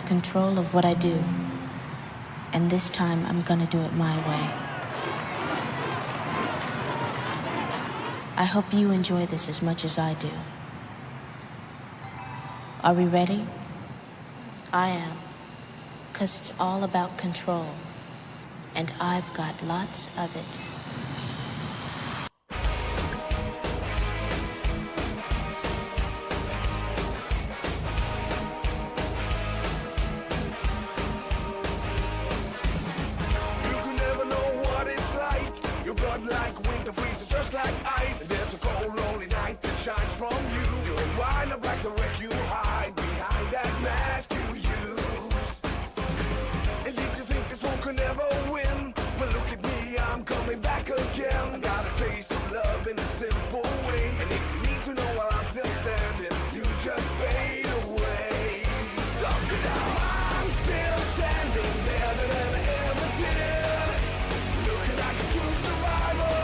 have control of what I do. And this time I'm gonna do it my way. I hope you enjoy this as much as I do. Are we ready? I am. 'Cause it's all about control. And I've got lots of it. Like winter freezes just like ice. And there's a cold lonely night that shines from you. You'll wind up like the wreck you hide behind that mask you use. And did you think this one could never win? Well, look at me, I'm coming back again. I got a taste of love in a simple way. And if you need to know while I'm still standing, you just fade away. Don't you know I'm still standing better than I ever did, looking like a true survivor,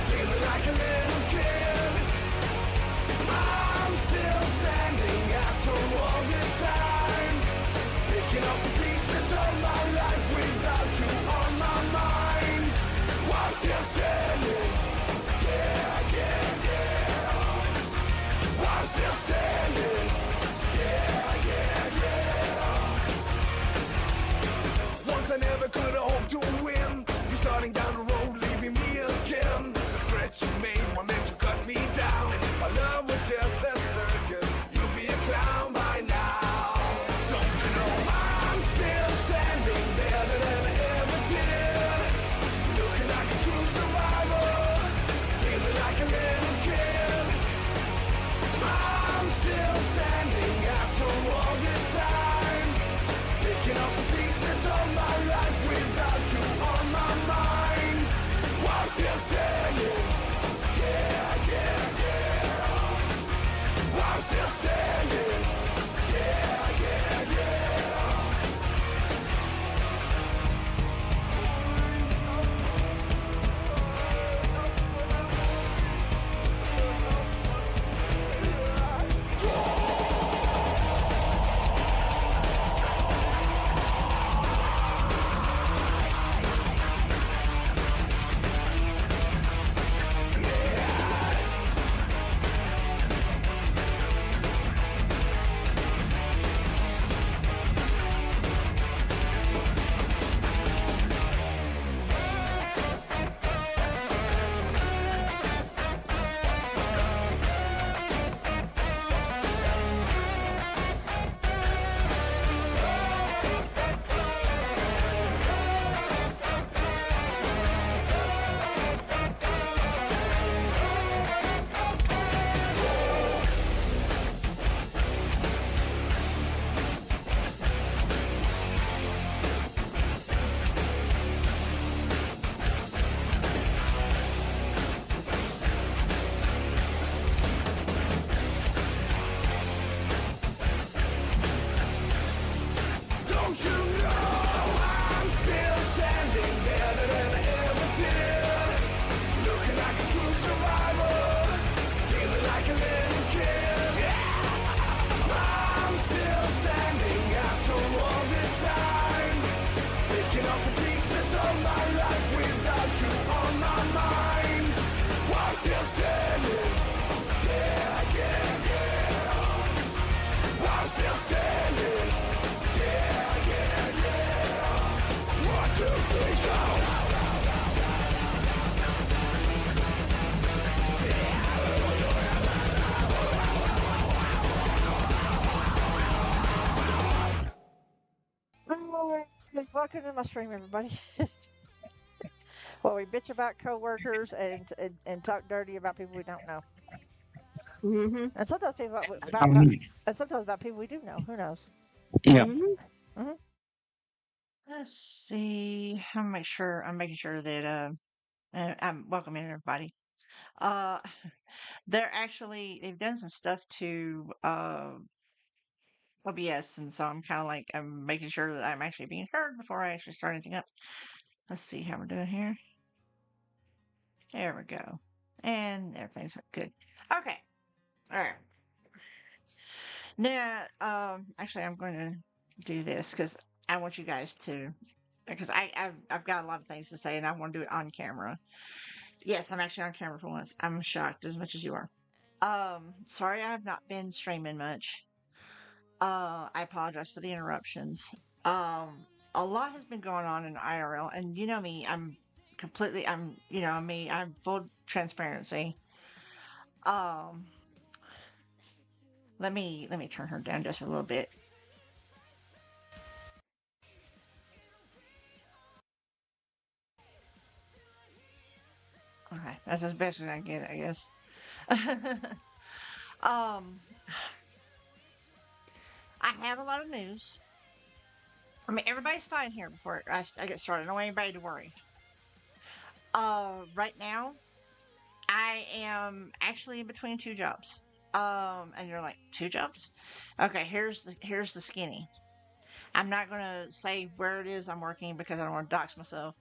feeling like a little kid. I'm still standing after all this time, picking up the pieces of my life without you on my mind. I'm still standing, yeah, yeah, yeah. I'm still standing, yeah, yeah, yeah. Once I never could have hoped to win. You're starting down the road, leaving me again. The threats you made were meant to cut me down. And if our love was just a circus, you'd be a clown by now. Don't you know I'm still standing better than I ever did, looking like a true survivor, feeling like a little kid. I'm still standing after all this time, picking up the pieces of my life without you on my mind. I'm still standing, yeah, yeah, yeah. I'm still standing, yeah, yeah, yeah. Don't you know I'm still standing better than I ever did, looking like a true survivor, feeling like a little kid. Yeah. I'm still standing after all this time, picking up the pieces of my life without you on my mind. I'm still standing, yeah, yeah, yeah. I'm still standing, yeah, yeah, yeah. 1, 2, 3, go. Welcome to my stream, everybody. Well, we bitch about coworkers and talk dirty about people we don't know, Mm-hmm. and sometimes people Um, and sometimes about people we do know. Who knows? yeah. hmm Let's see. I'm making sure that I'm welcoming everybody. Uh, they've done some stuff to OBS, and so I'm making sure that I'm actually being heard before I actually start anything up. Let's see how we're doing here. There we go, and everything's good. Okay, all right. Now, actually, I'm going to do this because I want you guys to, because I've got a lot of things to say and I want to do it on camera. Yes, I'm actually on camera for once. I'm shocked as much as you are. Sorry I have not been streaming much. I apologize for the interruptions. Um, a lot has been going on in IRL, and you know me, I'm full transparency. Um, let me turn her down just a little bit. Okay, that's as best as I get, I guess. um, I have a lot of news. I mean, everybody's fine here before I get started. I don't want anybody to worry. Right now, I am actually in between two jobs. And you're like, two jobs? Okay, here's the skinny. I'm not gonna say where it is I'm working because I don't want to dox myself.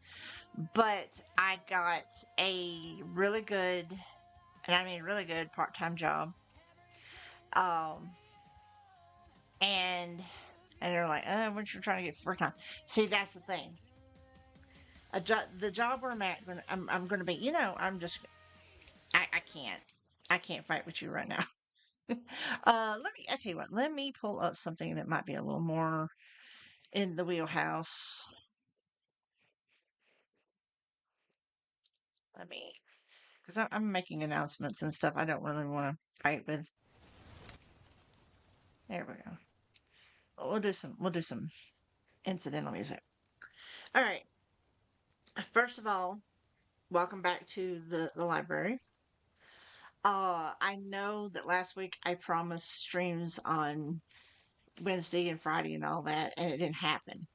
But I got a really good, and I mean really good part-time job. Um, and they're like, what you're trying to get for time? See, that's the thing. The job where I'm at, I'm gonna be. I can't fight with you right now. I tell you what, let me pull up something that might be a little more in the wheelhouse. Because I'm making announcements and stuff I don't really want to fight with. There we go. We'll do some incidental music. All right. First of all, welcome back to the library. I know that last week I promised streams on Wednesday and Friday and all that, and it didn't happen.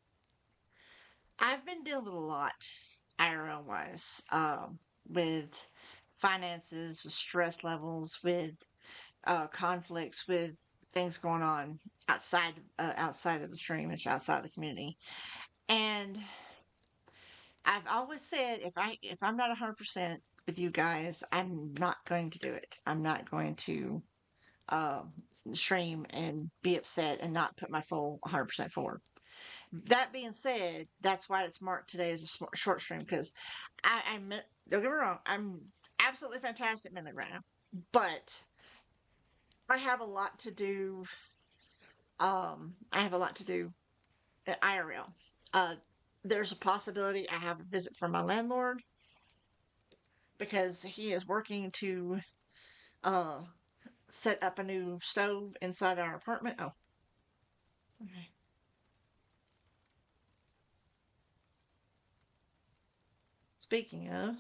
I've been dealing with a lot, IRL wise, with finances, with stress levels, with conflicts, with things going on outside of the stream and outside the community. And I've always said if I'm not 100% with you guys, I'm not going to do it. I'm not going to um, stream and be upset and not put my full 100% forward. That being said, that's why it's marked today as a short stream because I'm don't get me wrong, I'm absolutely fantastic mentally right now, but I have a lot to do. I have a lot to do at IRL. Uh, there's a possibility I have a visit from my landlord because he is working to uh set up a new stove inside our apartment. Oh, okay. Speaking of,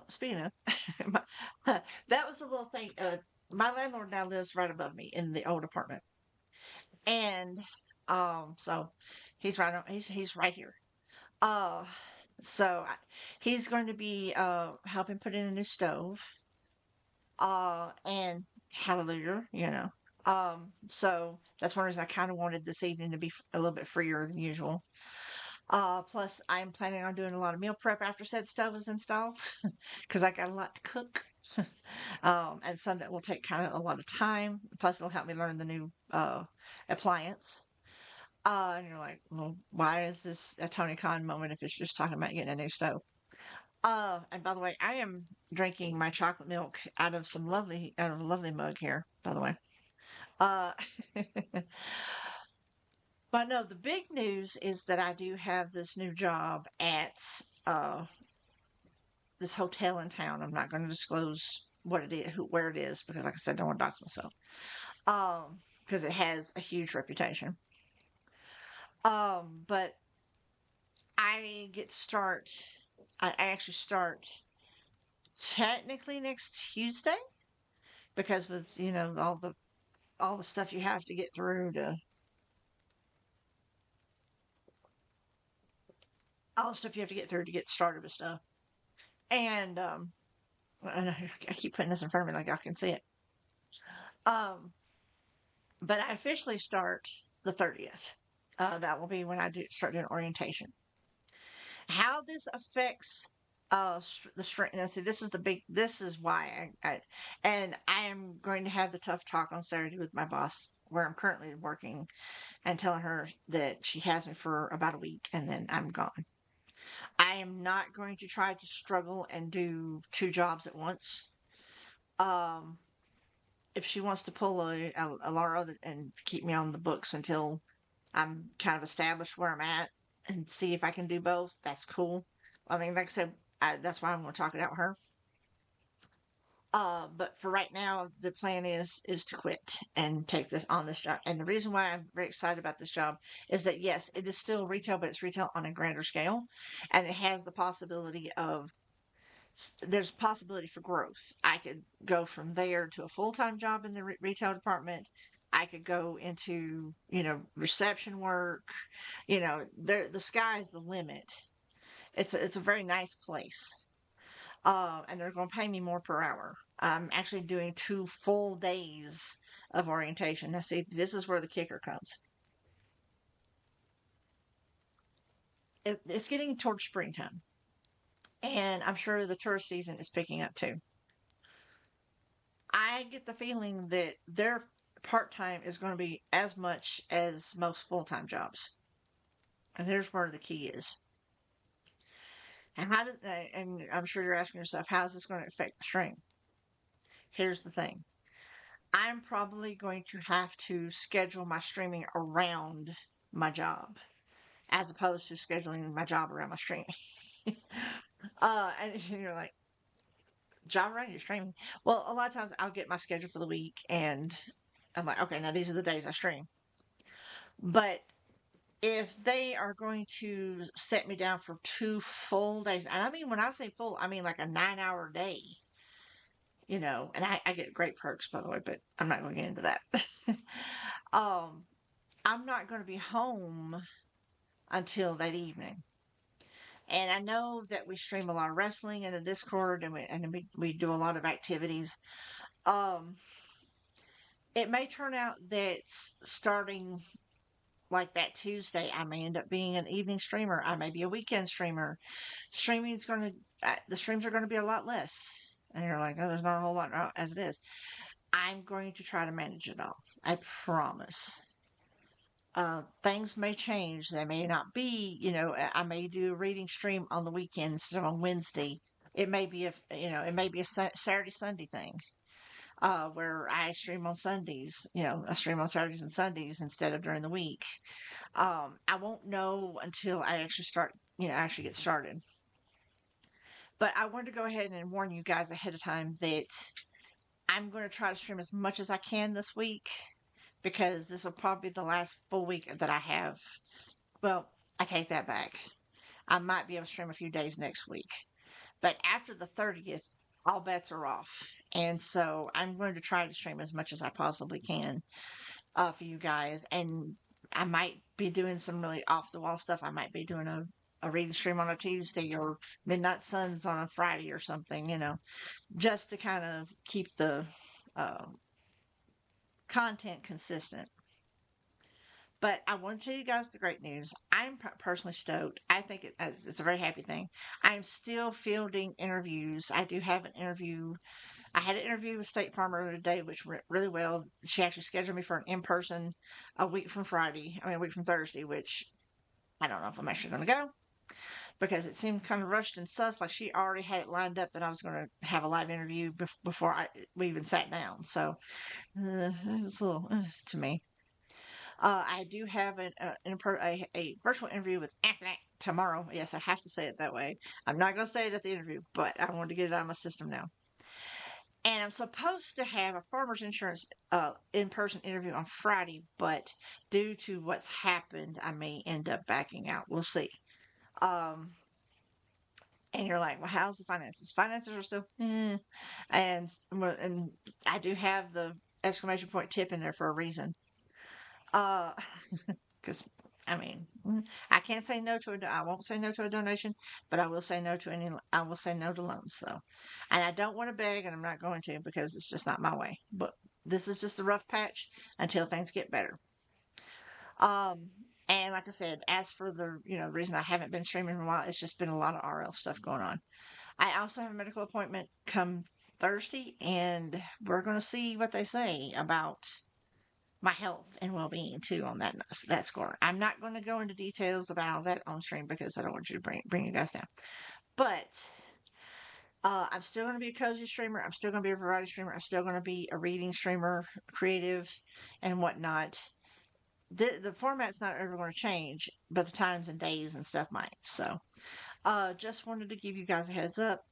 speaking of, that was the little thing. My landlord now lives right above me in the old apartment, and so he's right here. Uh, so he's going to be helping put in a new stove. And hallelujah, so that's one reason I kind of wanted this evening to be a little bit freer than usual. Plus, I'm planning on doing a lot of meal prep after said stove is installed because I got a lot to cook. And some that will take kind of a lot of time. Plus, it'll help me learn the new appliance. And you're like, well, why is this a Tony Khan moment if it's just talking about getting a new stove? And by the way, I am drinking my chocolate milk out of a lovely mug here, by the way. Uh, but no, the big news is that I do have this new job at uh this hotel in town. I'm not going to disclose what it is, where it is, because like I said, I don't want to dox myself. Because it has a huge reputation. But I get to start. I actually start technically next Tuesday because with all the stuff you have to get through to all the stuff you have to get through to get started with stuff. And I keep putting this in front of me like y'all can see it. But I officially start the 30th. That will be when I start doing orientation. How this affects the strength. Now, see, this is why and I am going to have the tough talk on Saturday with my boss, where I'm currently working, and telling her that she has me for about a week and then I'm gone. I am not going to try to struggle and do two jobs at once. Um, if she wants to pull a Laura and keep me on the books until I'm kind of established where I'm at and see if I can do both, that's cool. I mean, like I said, that's why I'm going to talk it out with her. But for right now, the plan is to quit and take this job. And the reason why I'm very excited about this job is that yes, it is still retail, but it's retail on a grander scale, and it has the possibility of there's possibility for growth. I could go from there to a full-time job in the retail department. I could go into, reception work. The sky's the limit. It's a very nice place. And they're going to pay me more per hour. I'm actually doing 2 full days of orientation. Now, see, this is where the kicker comes. It's getting towards springtime, and I'm sure the tourist season is picking up too. I get the feeling that their part time is going to be as much as most full time jobs, and here's where the key is. And I'm sure you're asking yourself, how is this going to affect the stream? Here's the thing. I'm probably going to have to schedule my streaming around my job as opposed to scheduling my job around my streaming. And you're like, job around your streaming? Well, a lot of times I'll get my schedule for the week and I'm like, okay, now these are the days I stream. But if they are going to set me down for 2 full days, and I mean, when I say full, I mean like a 9-hour day, and I get great perks, by the way, but I'm not going to get into that. I'm not going to be home until that evening. And I know that we stream a lot of wrestling in the Discord, and we do a lot of activities. It may turn out that starting like that Tuesday, I may end up being an evening streamer. I may be a weekend streamer. The streams are going to be a lot less. And you're like, oh, there's not a whole lot as it is. I'm going to try to manage it all. I promise. Things may change. They may not be, I may do a reading stream on the weekend instead of on Wednesday. It may be a Saturday, Sunday thing. Where I stream on Sundays, I stream on Saturdays and Sundays instead of during the week. I won't know until I actually get started. But I wanted to go ahead and warn you guys ahead of time that I'm going to try to stream as much as I can this week, because this will probably be the last full week that I have. Well, I take that back. I might be able to stream a few days next week. But after the 30th, all bets are off. And so I'm going to try to stream as much as I possibly can for you guys. And I might be doing some really off-the-wall stuff. I might be doing a reading stream on a Tuesday or Midnight Suns on a Friday or something, just to kind of keep the content consistent. But I want to tell you guys the great news. I'm personally stoked. I think it's a very happy thing. I'm still fielding interviews. I do have an interview. I had an interview with State Farm earlier today, which went really well. She actually scheduled me for an in-person a week from Thursday, which I don't know if I'm actually going to go, because it seemed kind of rushed and sus. Like she already had it lined up that I was going to have a live interview before we even sat down. So it's a little to me. I do have a virtual interview with Anthony tomorrow. Yes, I have to say it that way. I'm not going to say it at the interview, but I wanted to get it out of my system now. And I'm supposed to have a Farmers Insurance in-person interview on Friday, but due to what's happened, I may end up backing out. We'll see. And you're like, well, how's the finances? Finances are still, and I do have the exclamation point tip in there for a reason. Because I can't say no to I won't say no to a donation, but I will say no to loans. So, and I don't want to beg, and I'm not going to, because it's just not my way. But this is just a rough patch until things get better. And like I said, as for the reason I haven't been streaming in a while, it's just been a lot of RL stuff going on. I also have a medical appointment come Thursday, and we're going to see what they say about my health and well-being too on that score. I'm not going to go into details about all that on stream because I don't want you to bring you guys down. But I'm still going to be a cozy streamer. I'm still going to be a variety streamer. I'm still going to be a reading streamer, creative, and whatnot. The format's not ever going to change, but the times and days and stuff might. So, just wanted to give you guys a heads up.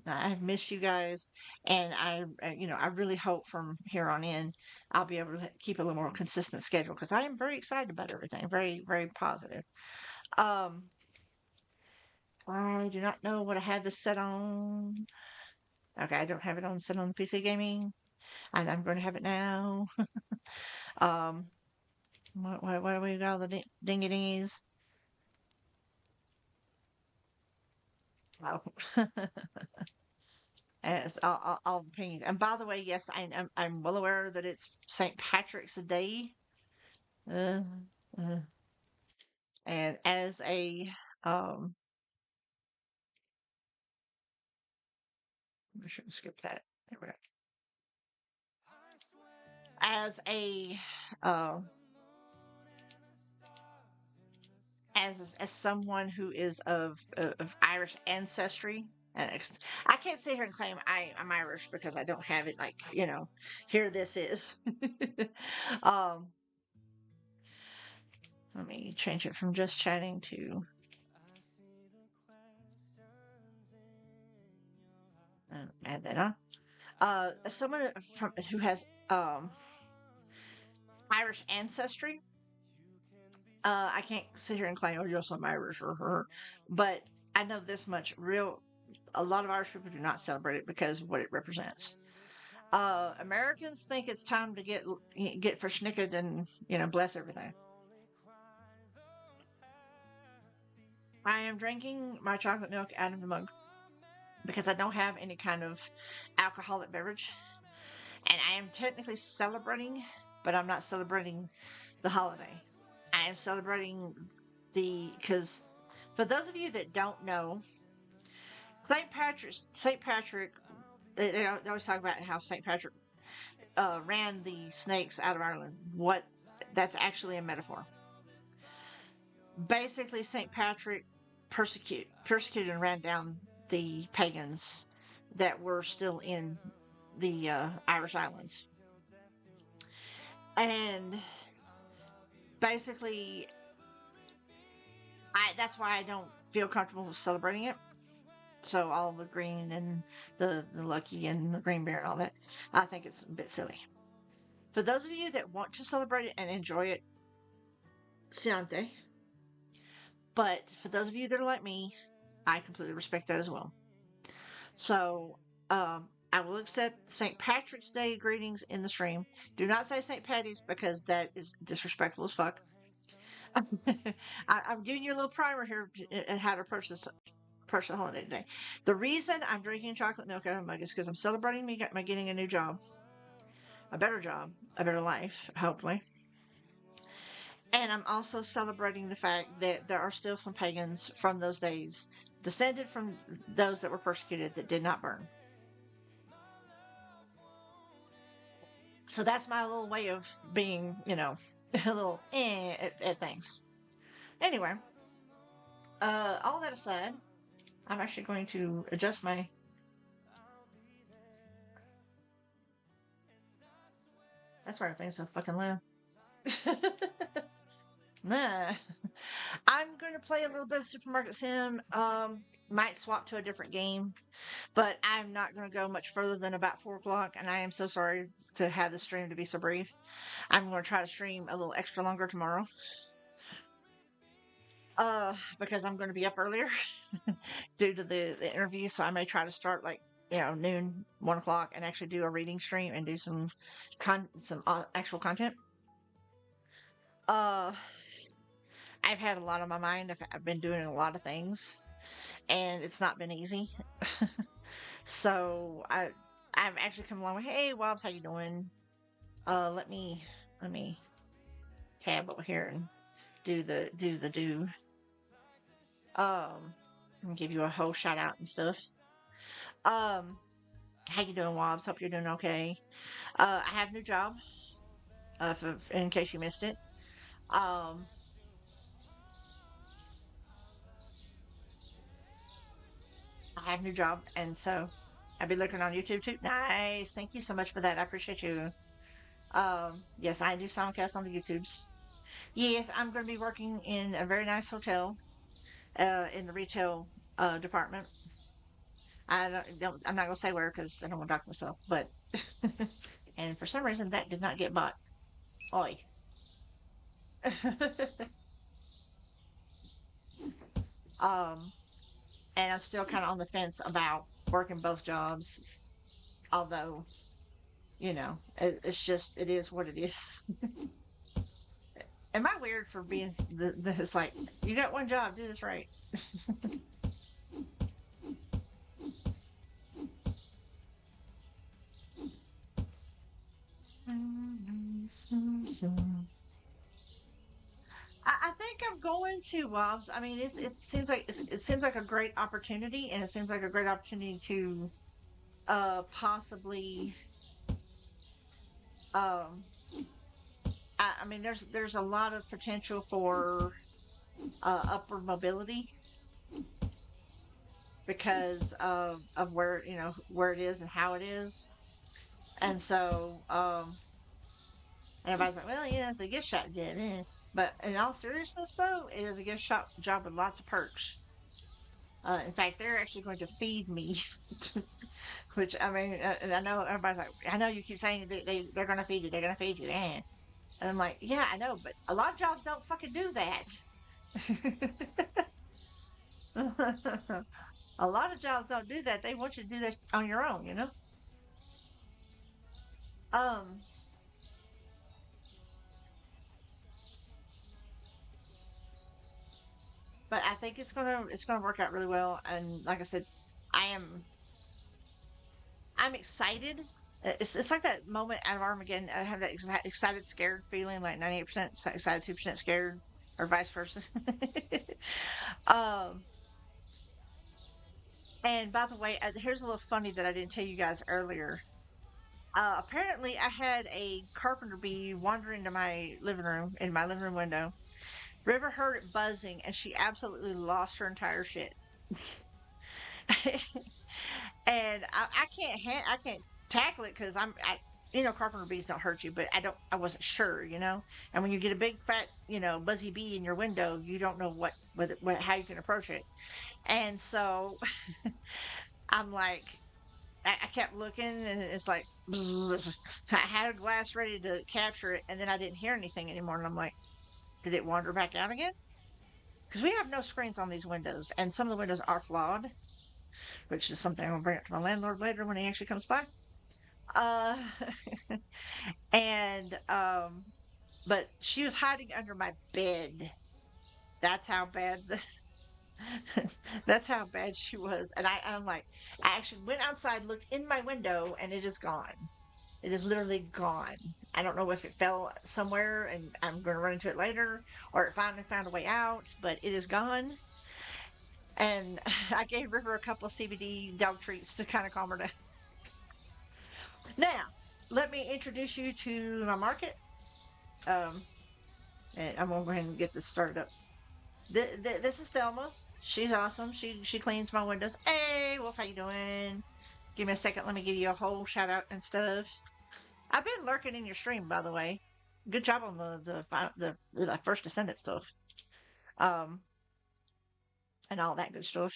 I've missed you guys, and I really hope from here on in I'll be able to keep a little more consistent schedule because I am very excited about everything. Very, very positive. Um, I do not know what I have this set on. Okay, I don't have it on set on the PC gaming, and I'm going to have it now. um, what do we got? The dingy dingies. Oh. As all opinions. And by the way, yes, I'm well aware that it's St. Patrick's Day. Uh, uh, and as a I should skip that. There we go. As a uh, as someone who is of Irish ancestry, and I can't sit here and claim I'm Irish because I don't have it. Like here this is. um, Let me change it from just chatting to add that on. As someone who has Irish ancestry, I can't sit here and claim, oh, yes, I'm Irish or, but I know this much: a lot of Irish people do not celebrate it because of what it represents. Americans think it's time to get verschnicked and bless everything. I am drinking my chocolate milk out of the mug because I don't have any kind of alcoholic beverage. And I am technically celebrating, but I'm not celebrating the holiday. I am celebrating because for those of you that don't know, St. Patrick, they always talk about how St. Patrick ran the snakes out of Ireland. That's actually a metaphor. Basically, St. Patrick persecuted and ran down the pagans that were still in the Irish Islands. And basically, that's why I don't feel comfortable celebrating it. So all the green and the lucky and the green bear and all that, I think it's a bit silly. For those of you that want to celebrate it and enjoy it, Siante. But for those of you that are like me, I completely respect that as well. So, I will accept St. Patrick's Day greetings in the stream. Do not say St. Patty's because that is disrespectful as fuck. I'm giving you a little primer here and how to approach the holiday today. The reason I'm drinking chocolate milk out of a mug is because I'm celebrating me getting a new job, a better life, hopefully. And I'm also celebrating the fact that there are still some pagans from those days, descended from those that were persecuted, that did not burn. So that's my little way of being, a little at things. Anyway, all that aside, I'm actually going to adjust my. That's why everything's so fucking loud. Nah. I'm going to play a little bit of Supermarket Sim. Might swap to a different game, but I'm not going to go much further than about 4 o'clock, and I am so sorry to have the stream to be so brief. I'm going to try to stream a little extra longer tomorrow. Because I'm going to be up earlier due to the interview, so I may try to start like noon, 1 o'clock, and actually do a reading stream and do some actual content. I've had a lot on my mind. I've been doing a lot of things, and it's not been easy. So I've actually come along with, hey, Wobbs, how you doing? Let me tab over here and do the do. And give you a whole shout out and stuff. Um, how you doing, Wobbs? Hope you're doing okay. I have a new job. In case you missed it. Um, I have a new job, and so I'll be looking on YouTube too. Nice. Thank you so much for that. I appreciate you. Yes, I do simulcast on the YouTubes. Yes, I'm going to be working in a very nice hotel, in the retail department. I'm not going to say where because I don't want to dock myself, but and for some reason that did not get bought. Oi. um, and I'm still kind of on the fence about working both jobs, although it's just it is what it is. Am I weird for being this like you got one job, do this right? I think I'm going to Wobbs. I mean, it seems like it seems like a great opportunity, and it seems like a great opportunity to possibly um I mean there's a lot of potential for upward mobility because of where where it is and how it is, and so and everybody's like, well, yeah, it's a gift shop job, but in all seriousness, though, it is a gift shop job with lots of perks. In fact, they're actually going to feed me, which I mean, and I know everybody's like, I know you keep saying they're going to feed you, they're going to feed you, and I'm like, yeah, I know, but a lot of jobs don't fucking do that. A lot of jobs don't do that. They want you to do that on your own, you know. Um, but I think it's gonna work out really well. And like I said, I am I'm excited. It's like that moment out of Armageddon. I have that excited, scared feeling, like 98% excited, 2% scared, or vice versa. um, and by the way, here's a little funny that I didn't tell you guys earlier. Apparently, I had a carpenter bee wandering to my living room in my living room window. River heard it buzzing, and she absolutely lost her entire shit. And I can't tackle it because carpenter bees don't hurt you, but I wasn't sure, and when you get a big fat buzzy bee in your window, you don't know what how you can approach it. And so I'm like, I kept looking, and it's like bzz. I had a glass ready to capture it, and then I didn't hear anything anymore, and I'm like, did it wander back out again? Because we have no screens on these windows, and some of the windows are flawed, which is something I'm gonna bring up to my landlord later when he actually comes by. Uh, and but she was hiding under my bed. That's how bad that's how bad she was. And I'm like, I actually went outside, looked in my window, and it is gone. It is literally gone. I don't know if it fell somewhere and I'm going to run into it later, or it finally found a way out, but it is gone. And I gave River a couple of CBD dog treats to kind of calm her down. Now, let me introduce you to my market. Um, and I'm gonna go ahead and get this started up. This is Thelma. She's awesome. She cleans my windows. Hey, Wolf, how you doing? Give me a second. Let me give you a whole shout out and stuff. I've been lurking in your stream, by the way. Good job on the first Descendant stuff. Um, and all that good stuff.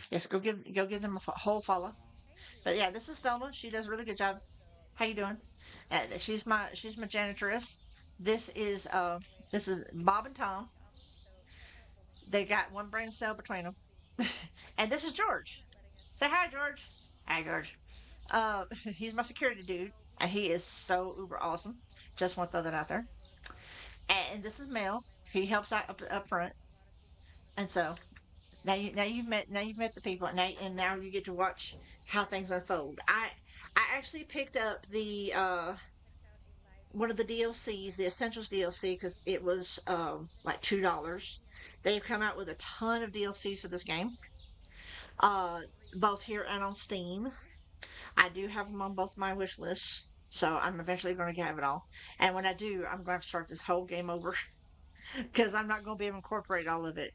Yes, go give them a whole follow. But yeah, this is Thelma. She does a really good job. How you doing? She's my janitress. This is Bob and Tom. They got one brain cell between them. And this is George. Say hi, George. Hi, George. He's my security dude, and he is so uber awesome. Just want to throw that out there. And this is Mel. He helps out up front. And so now you've met the people, and now you get to watch how things unfold. I actually picked up the one of the DLCs, the Essentials DLC, because it was like $2. They've come out with a ton of DLCs for this game. Uh, both here and on Steam. I do have them on both my wish lists, so I'm eventually going to have it all. And when I do, I'm going to have to start this whole game over because I'm not going to be able to incorporate all of it,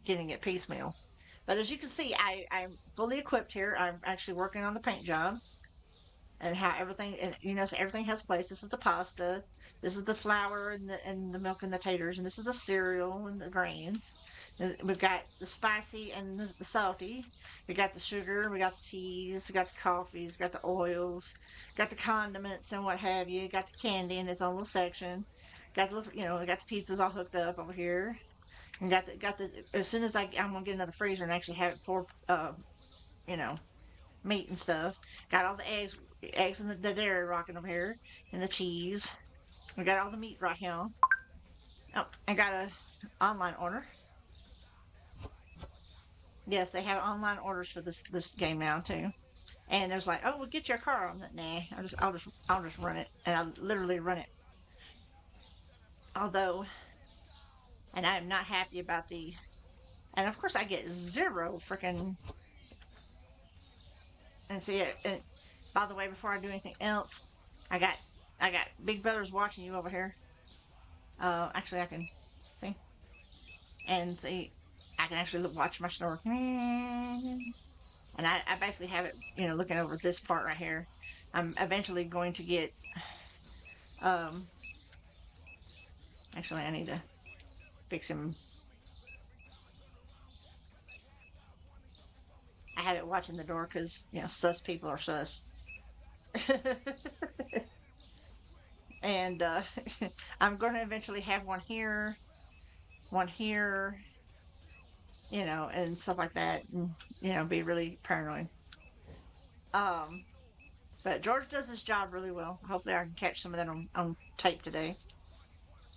getting it piecemeal. But as you can see, I'm fully equipped here. I'm actually working on the paint job and how everything, and so everything has place. This is the pasta, this is the flour and the milk and the taters, and this is the cereal and the grains. And we've got the spicy and the salty. We got the sugar, we got the teas, we got the coffees, got the oils, got the condiments and what have you. Got the candy in its own little section. Got the we got the pizzas all hooked up over here. And got the as soon as I'm gonna get another freezer and actually have it for you know meat and stuff. Got all the eggs and the dairy rocking over here, and the cheese. We got all the meat right here. Oh, I got a online order. Yes, they have online orders for this game now too. And there's like, oh, we'll get your car. I'm like, nah, I'll just run it, and I literally run it. Although, and I am not happy about and of course I get zero freaking. And see it. And by the way, before I do anything else, I got Big Brother's watching you over here. Actually, I can see and see. I can actually watch my snore. And I basically have it, looking over this part right here. I'm eventually going to get. Um, Actually, I need to fix him. I have it watching the door because sus people are sus. And I'm going to eventually have one here, and stuff like that, and be really paranoid. But George does his job really well. Hopefully, I can catch some of that on tape today,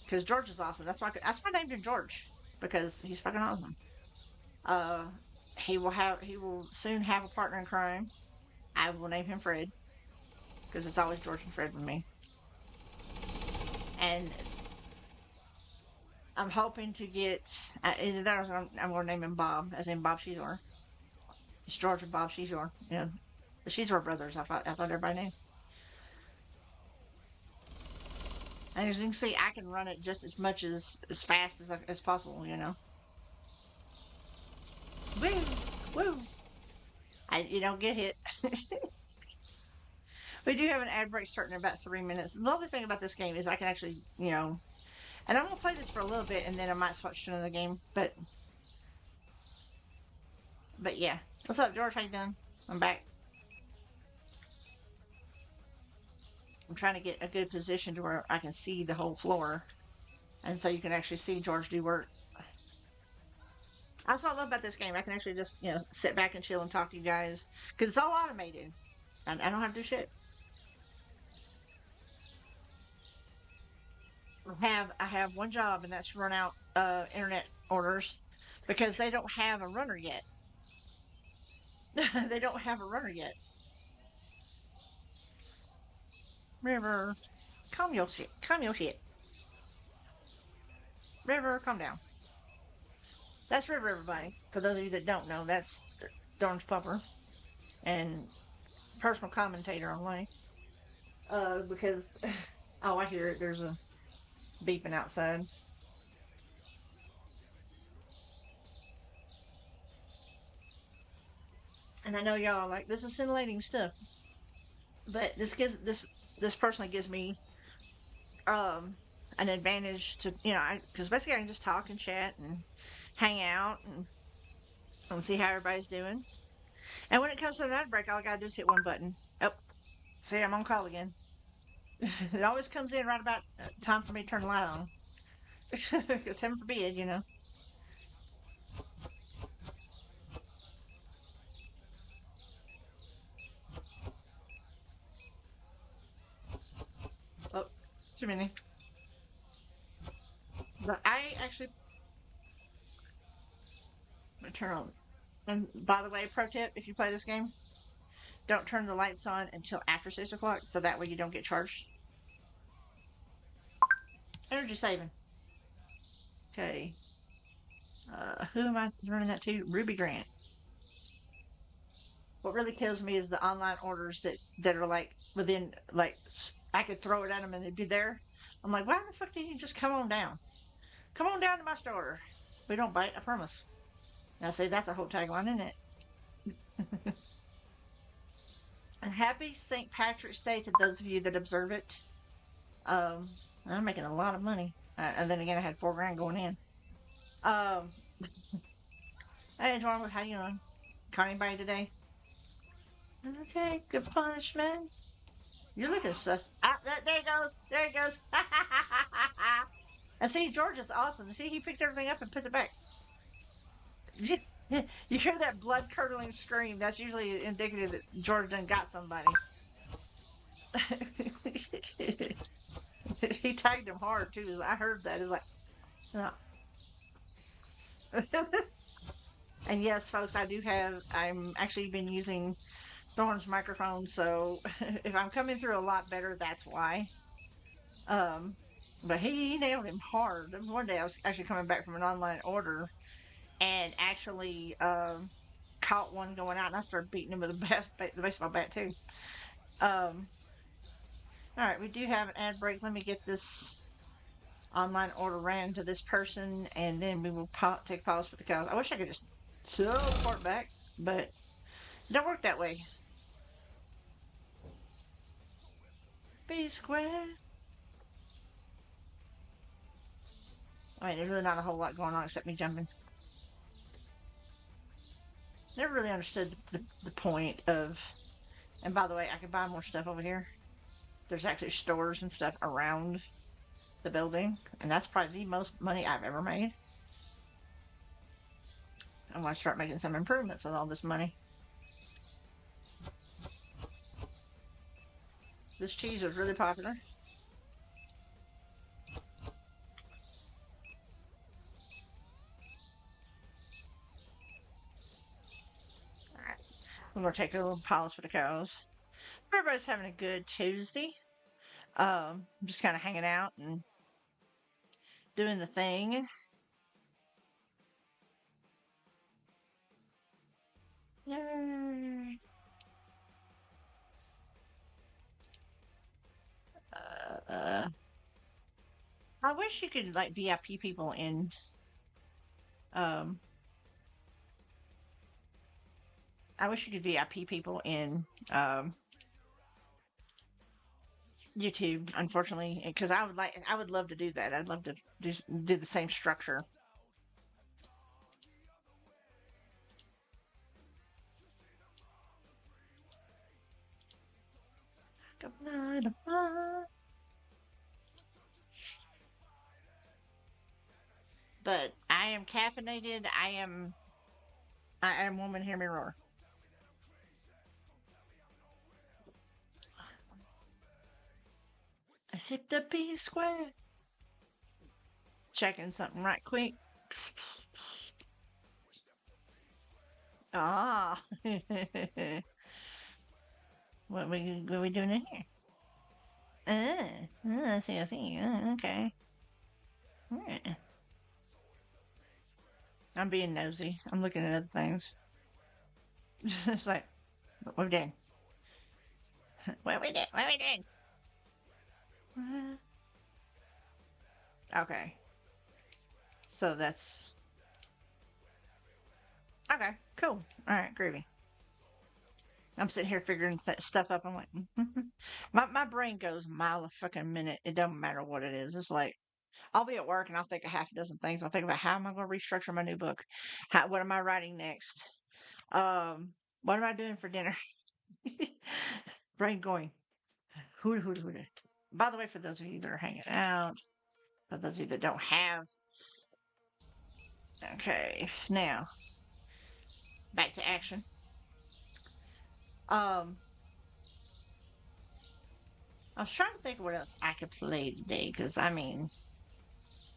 because George is awesome. That's why I named him George, because he's fucking awesome. Uh, he will soon have a partner in crime. I will name him Fred, because it's always George and Fred with me. And I'm hoping to get either that or I'm going to name him Bob, as in Bob Shizor. It's George and Bob Shizor. The Shizor brothers. I thought everybody knew. And as you can see, I can run it just as much as fast as possible. Woo, woo. You don't get hit. We do have an ad break starting in about 3 minutes. The lovely thing about this game is I can actually, and I'm going to play this for a little bit, and then I might switch to another game, but yeah. What's up, George? How you doing? I'm back. I'm trying to get a good position to where I can see the whole floor, and so you can actually see George do work. That's what I love about this game. I can actually just, sit back and chill and talk to you guys, because it's all automated. I don't have to do shit. I have one job, and that's to run out internet orders, because they don't have a runner yet. They don't have a runner yet. River, calm your shit. Calm your shit. River, calm down. That's River, everybody. For those of you that don't know, that's Orange Pumper and personal commentator online. Because oh, I hear it. There's a beeping outside. And I know y'all are like, this is scintillating stuff, but this personally gives me an advantage to because basically I can just talk and chat and hang out and see how everybody's doing. And when it comes to an ad break, all I gotta do is hit one button. Oh, see, I'm on call again. It always comes in right about time for me to turn the light on. Because heaven forbid, Oh, too many. But I actually turn on. And by the way, pro tip: if you play this game, don't turn the lights on until after 6 o'clock, so that way you don't get charged. Energy saving. Okay. Who am I running that to? Ruby Grant. what really kills me is the online orders that are like within like I could throw it at them and they'd be there. I'm like, why the fuck didn't you just come on down? Come on down to my store. We don't bite, I promise. Now, see, that's a whole tagline, isn't it? And happy St. Patrick's Day to those of you that observe it. Um, I'm making a lot of money. And then again, I had $4,000 going in. Um, hey, Jordan, how you doing? Caught anybody today? Okay, good punishment. You're looking sus. Ah, there he goes. There he goes. And see, George is awesome. See, he picked everything up and puts it back. You hear that blood curdling scream? That's usually indicative that George done got somebody. He tagged him hard too. I heard that. It's like, no. And yes, folks, I'm actually been using Thorn's microphone, so if I'm coming through a lot better, that's why. But he nailed him hard. There was one day I was actually coming back from an online order and actually caught one going out, and I started beating him with the baseball bat too. All right, we do have an ad break. Let me get this online order ran to this person, and then we will take pause for the cows. I wish I could just teleport back, but it don't work that way. B square. I mean, there's really not a whole lot going on except me jumping. Never really understood the point of... And by the way, I can buy more stuff over here. There's actually stores and stuff around the building, and that's probably the most money I've ever made. I want to start making some improvements with all this money. This cheese is really popular. Alright, we're going to take a little pause for the cows. Everybody's having a good Tuesday. Just kind of hanging out and doing the thing. Yay! I wish you could like VIP people in I wish you could VIP people in YouTube, unfortunately, because I would love to do that. I'd love to do the same structure. But I am caffeinated. I am woman, hear me roar. I sipped a B square. Checking something right quick. Ah. What we doing in here? I see. Okay. I'm being nosy. I'm looking at other things. It's like, what we doing? What we doing? Okay. So that's... Okay, cool. Alright, groovy. I'm sitting here figuring stuff up. I'm like, my brain goes a mile a fucking minute. It doesn't matter what it is. It's like, I'll be at work and I'll think of half a dozen things. I'll think about how am I going to restructure my new book? What am I writing next? What am I doing for dinner? Brain going, who. By the way, for those of you that are hanging out, for those of you that don't have, okay, now back to action. I was trying to think of what else I could play today, because I mean,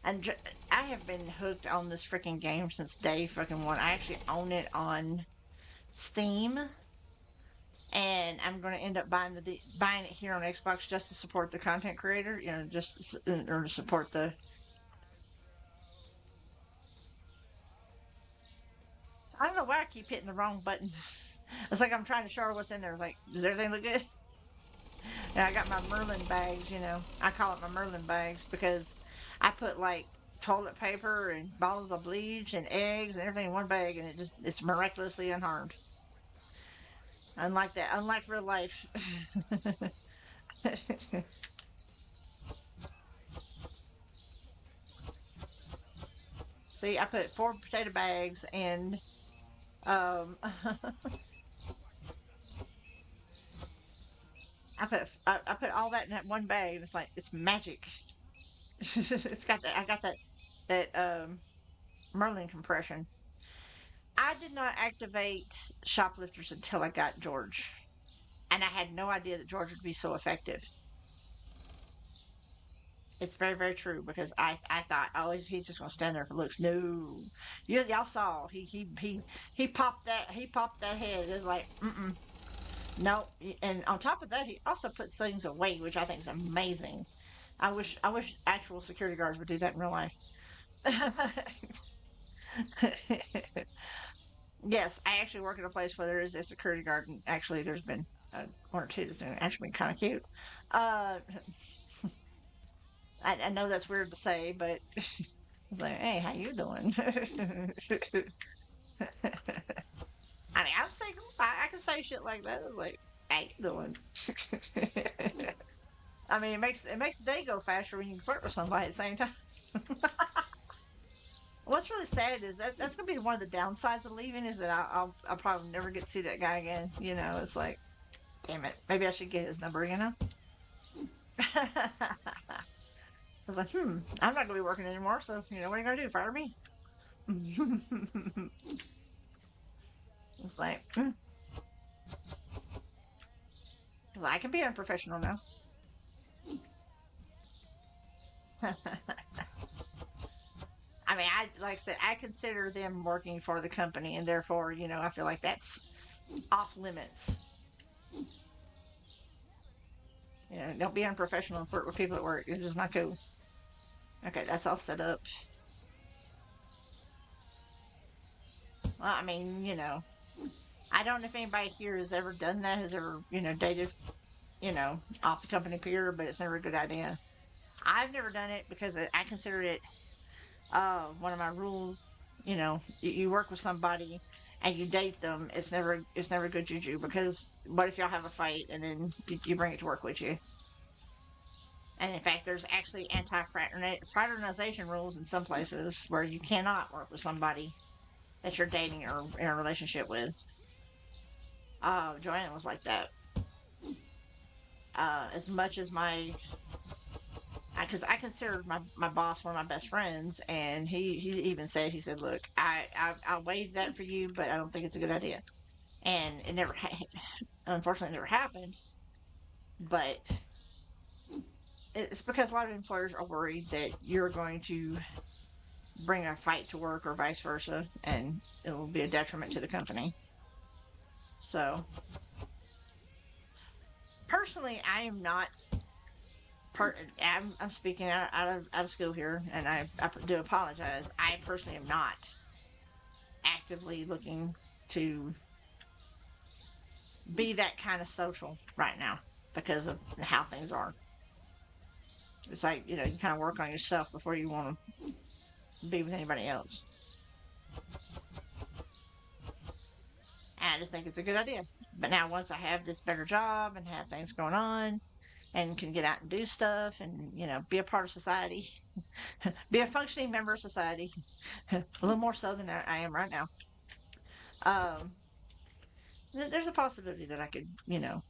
and I have been hooked on this freaking game since day fucking one. I actually own it on Steam, and I'm going to end up buying it here on Xbox just to support the content creator, you know, just or to support the. I don't know why I keep hitting the wrong button. It's like I'm trying to show her what's in there. It's like, does everything look good? And I got my Merlin bags, you know. I call it my Merlin bags because I put like toilet paper and bottles of bleach and eggs and everything in one bag, and it's miraculously unharmed. Unlike that, unlike real life. See, I put 4 potato bags and um I put all that in that one bag, and it's like it's magic. It's got that I got that Merlin compression. I did not activate shoplifters until I got George, and I had no idea that George would be so effective. It's very, very true because I thought, oh, he's just gonna stand there for looks. No, y'all saw he popped that head. It was like, no. And on top of that, he also puts things away, which I think is amazing. I wish actual security guards would do that in real life. Yes, I actually work at a place where there is a security guard, and actually, there's been one or two that's actually been kind of cute. Uh, I know that's weird to say, but it's like, hey, how you doing? I mean, I'm single. I can say shit like that. It's like, how you doing? I mean, it makes the day go faster when you can flirt with somebody at the same time. What's really sad is that's gonna be one of the downsides of leaving is that I'll probably never get to see that guy again. You know, it's like, damn it. Maybe I should get his number. You know. I was like, I'm not gonna be working anymore. So you know, what are you gonna do? Fire me? It's like, 'cause I can be unprofessional now. I mean, like I said, I consider them working for the company, and therefore, you know, I feel like that's off limits. You know, don't be unprofessional and flirt with people at work. It's just not cool. Okay, that's all set up. Well, I mean, you know, I don't know if anybody here has ever done that, has ever, you know, dated, you know, off the company pier, but it's never a good idea. I've never done it because I consider it one of my rules. You know, you work with somebody and you date them. It's never good juju because what if y'all have a fight and then you bring it to work with you? And in fact, there's actually anti-fraternization rules in some places where you cannot work with somebody that you're dating or in a relationship with. Joanna was like that. As much as because I considered my boss one of my best friends, and he even said, he said, look, I'll waive that for you, but I don't think it's a good idea. And it never, unfortunately, it never happened. But it's because a lot of employers are worried that you're going to bring a fight to work or vice versa, and it will be a detriment to the company. So, personally, I am not. I'm speaking out of school here, and I do apologize. I personally am not actively looking to be that kind of social right now because of how things are. It's like, you know, you kind of work on yourself before you want to be with anybody else. And I just think it's a good idea. But now, once I have this better job and have things going on and can get out and do stuff and, you know, be a part of society, be a functioning member of society, a little more so than I am right now, there's a possibility that I could, you know,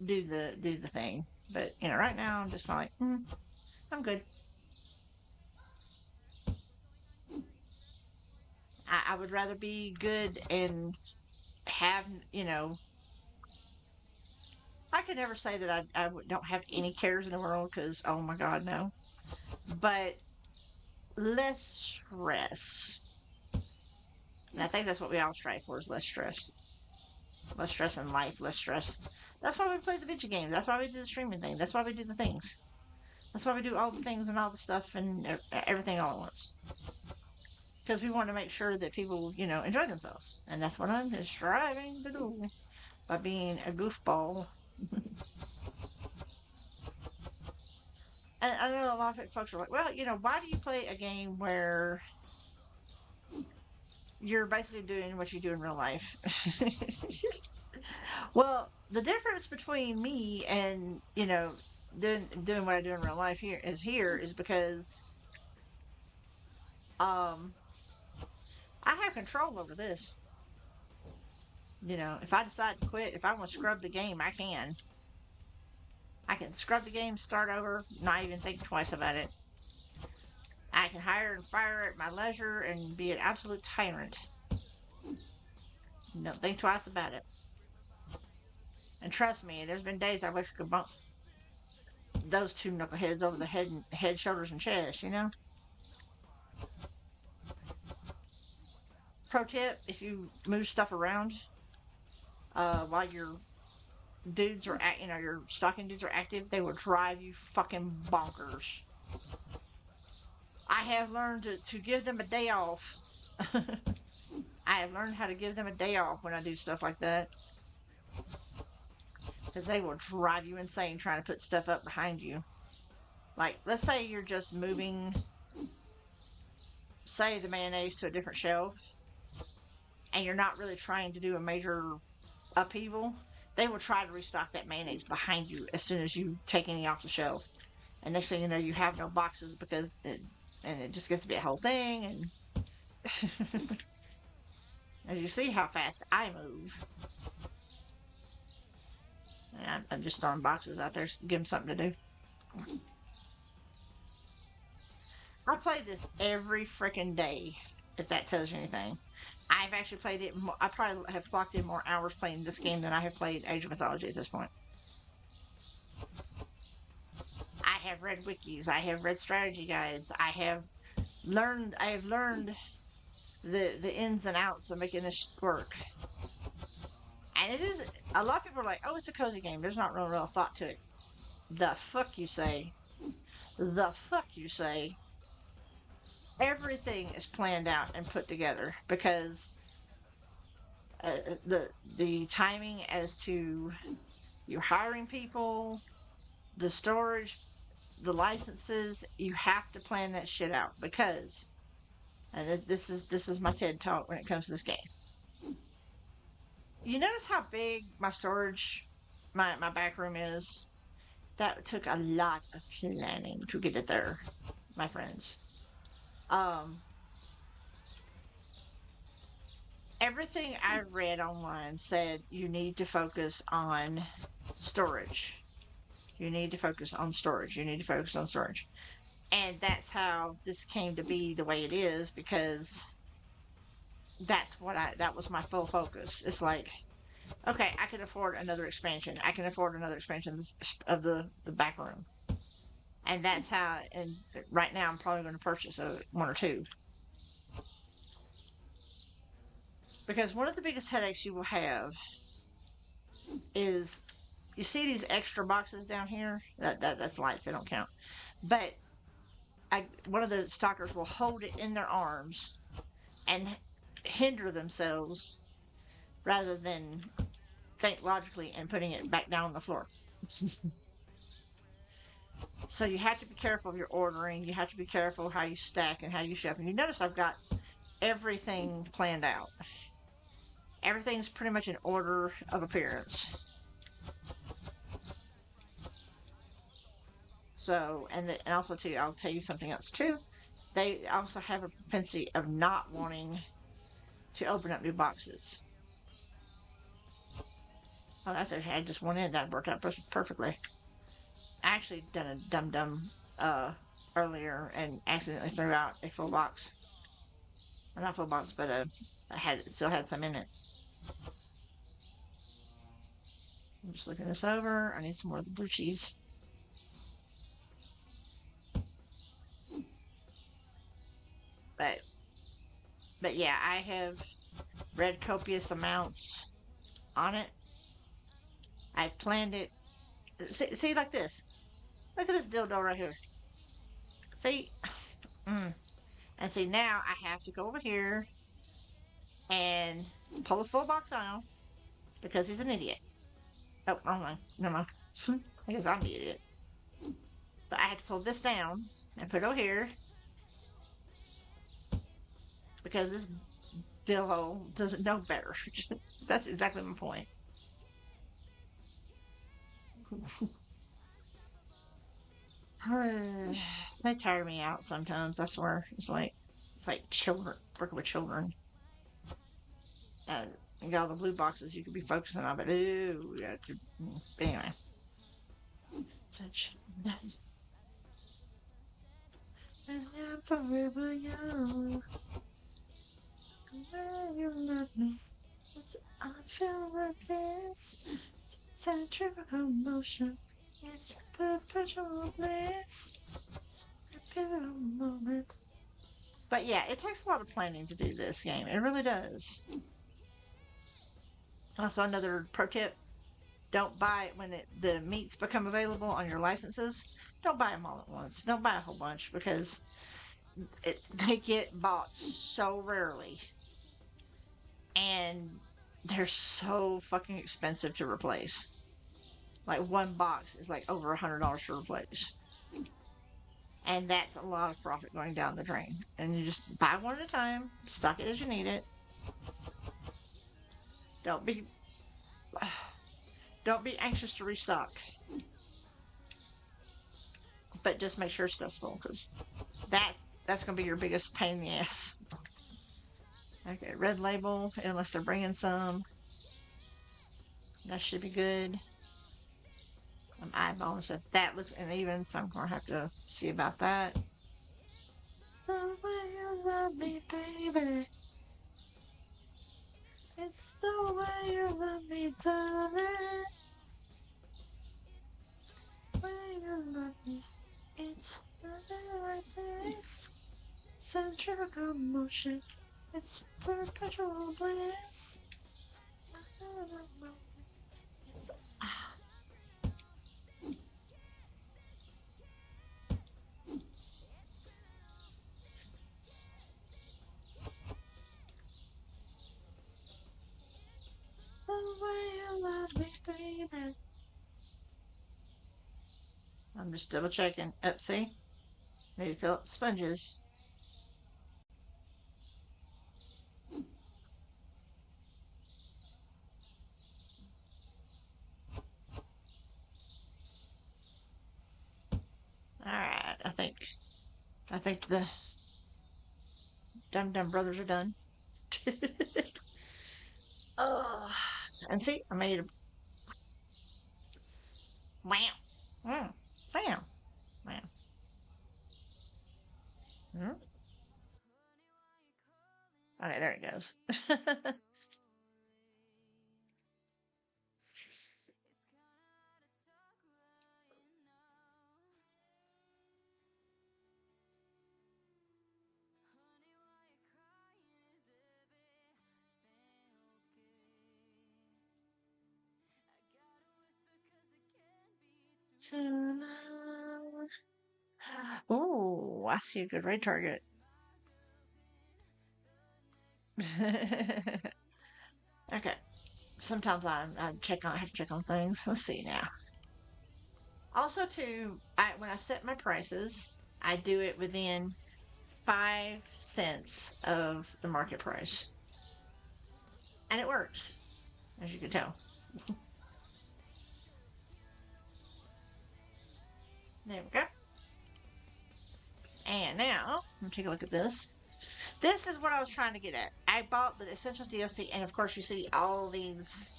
do the thing. But, you know, right now I'm just like, I'm good. I would rather be good and have, you know, I could never say that I don't have any cares in the world because, oh my God, no. But less stress. And I think that's what we all strive for is less stress. Less stress in life, less stress. That's why we play the video games. That's why we do the streaming thing. That's why we do the things. That's why we do all the things and all the stuff and everything all at once. because we want to make sure that people, enjoy themselves. And that's what I'm striving to do by being a goofball. And I know a lot of folks are like, well, why do you play a game where you're basically doing what you do in real life? Well, the difference between me and, doing what I do in real life here is because um I have control over this. If I decide to quit, if I want to scrub the game, I can. I can scrub the game, start over, not even think twice about it. I can hire and fire at my leisure and be an absolute tyrant. Don't think twice about it. And trust me, there's been days I wish I could bump those two knuckleheads over the head, shoulders, and chest, Pro tip, if you move stuff around while your dudes are your stalking dudes are active, they will drive you fucking bonkers. I have learned to give them a day off. I have learned how to give them a day off when I do stuff like that. Because they will drive you insane trying to put stuff up behind you. Like, let's say you're just moving, say, the mayonnaise to a different shelf, and you're not really trying to do a major upheaval. They will try to restock that mayonnaise behind you as soon as you take any off the shelf. And next thing you know, you have no boxes because it just gets to be a whole thing. And as you see how fast I move. And I'm just throwing boxes out there to give them something to do. I play this every freaking day, if that tells you anything. I've actually played it. I probably have clocked in more hours playing this game than I have played Age of Mythology at this point. I have read wikis. I have read strategy guides. I have learned the ins and outs of making this work. And it is, a lot of people are like, oh, it's a cozy game. There's not real thought to it. The fuck you say? The fuck you say? Everything is planned out and put together because the timing as to you hiring people, the storage, the licenses, you have to plan that shit out because, and this is my TED talk when it comes to this game. You notice how big my storage, my back room is? That took a lot of planning to get it there, my friends. Everything I read online said you need to focus on storage. You need to focus on storage. You need to focus on storage. And that's how this came to be the way it is because that was my full focus. It's like, okay, I can afford another expansion. I can afford another expansion of the back room. And that's how, and right now I'm probably going to purchase one or two. Because one of the biggest headaches you will have is, you see these extra boxes down here? That's lights, they don't count. But one of the stalkers will hold it in their arms and hinder themselves rather than think logically and putting it back down on the floor. So you have to be careful of your ordering. You have to be careful how you stack and how you shelf. And you notice I've got everything planned out. Everything's pretty much in order of appearance. So, and also too, I'll tell you something else too. They also have a propensity of not wanting to open up new boxes. Oh, that's actually, I just went in. That worked out perfectly. I actually done a dum-dum earlier and accidentally threw out a full box. Well, not full box, but still had some in it. I'm just looking this over. I need some more of the blue cheese. But yeah, I have read copious amounts on it. I planned it. See, like this. Look at this dildo right here. See? And see, now I have to go over here and pull a full box on him because he's an idiot. Oh, wrong one. Never mind. I guess I'm the idiot. But I had to pull this down and put it over here because this Dillo doesn't know better. That's exactly my point. They tire me out sometimes. I swear, it's like children working with children. You got all the blue boxes you could be focusing on, but ooh, yeah. But anyway, such that's. And I'm forever young. You love me. I feel like this. It's centrifugal motion. It's perpetual bliss. It's a pivotal moment. But yeah, it takes a lot of planning to do this game. It really does. Also, another pro tip: don't buy it when the meats become available on your licenses. Don't buy them all at once. Don't buy a whole bunch because they get bought so rarely, and they're so fucking expensive to replace. Like one box is like over $100 to replace, and that's a lot of profit going down the drain. And you just buy one at a time, stock it as you need it. Don't be anxious to restock, but just make sure stuff's full because that's gonna be your biggest pain in the ass. Okay, red label unless they're bringing some. That should be good. I'm eyeballing stuff. That looks uneven, so I'm gonna have to see about that. It's the way you love me, baby. It's the way you love me, darling. The way you love me. It's like this. Centrifugal motion. It's perpetual bliss. It's the way you love me, baby. I'm just double checking. Up, see? Need to fill up the sponges. Alright, I think the Dum Dum Brothers are done. Oh, and see, I made a wow, wow, wow, wow. Hmm? Okay, there it goes. Oh, I see a good raid target. Okay. Sometimes I have to check on things. Let's see now. Also, when I set my prices, I do it within 5 cents of the market price, and it works, as you can tell. There we go. And now, let me take a look at this. This is what I was trying to get at. I bought the Essentials DLC, and of course, you see all these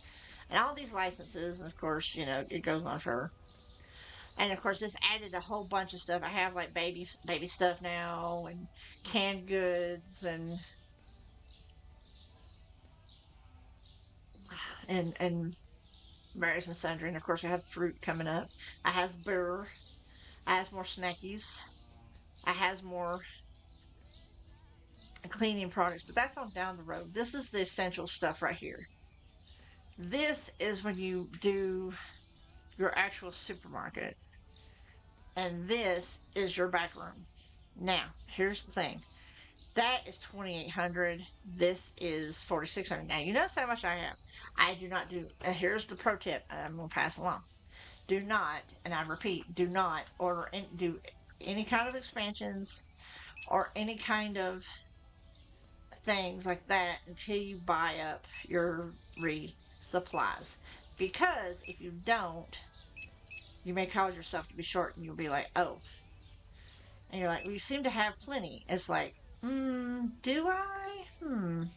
licenses. And of course, it goes on forever. And of course, this added a whole bunch of stuff. I have like baby stuff now, and canned goods, and various and sundry. And of course, I have fruit coming up. I has beer. I has more snackies. I has more cleaning products, but that's on down the road. This is the essential stuff right here. This is when you do your actual supermarket, and this is your back room. Now, here's the thing. That is 2,800. This is 4,600. Now you notice how much I have. I do not do. Here's the pro tip. I'm gonna pass along. Do not, and I repeat, do not do any kind of expansions or any kind of things like that until you buy up your resupplies. Because if you don't, you may cause yourself to be short and you'll be like, oh. And you're like, well, you seem to have plenty. It's like, do I? Do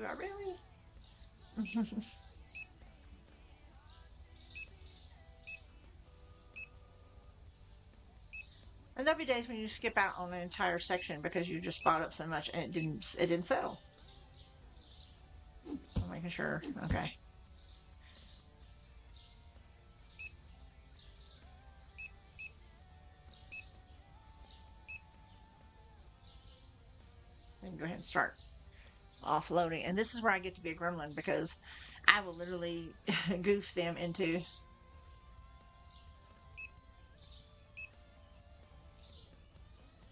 I really? And there'll be days when you skip out on an entire section because you just bought up so much and it didn't sell. I'm making sure. Okay. We can go ahead and start offloading. And this is where I get to be a gremlin because I will literally goof them into.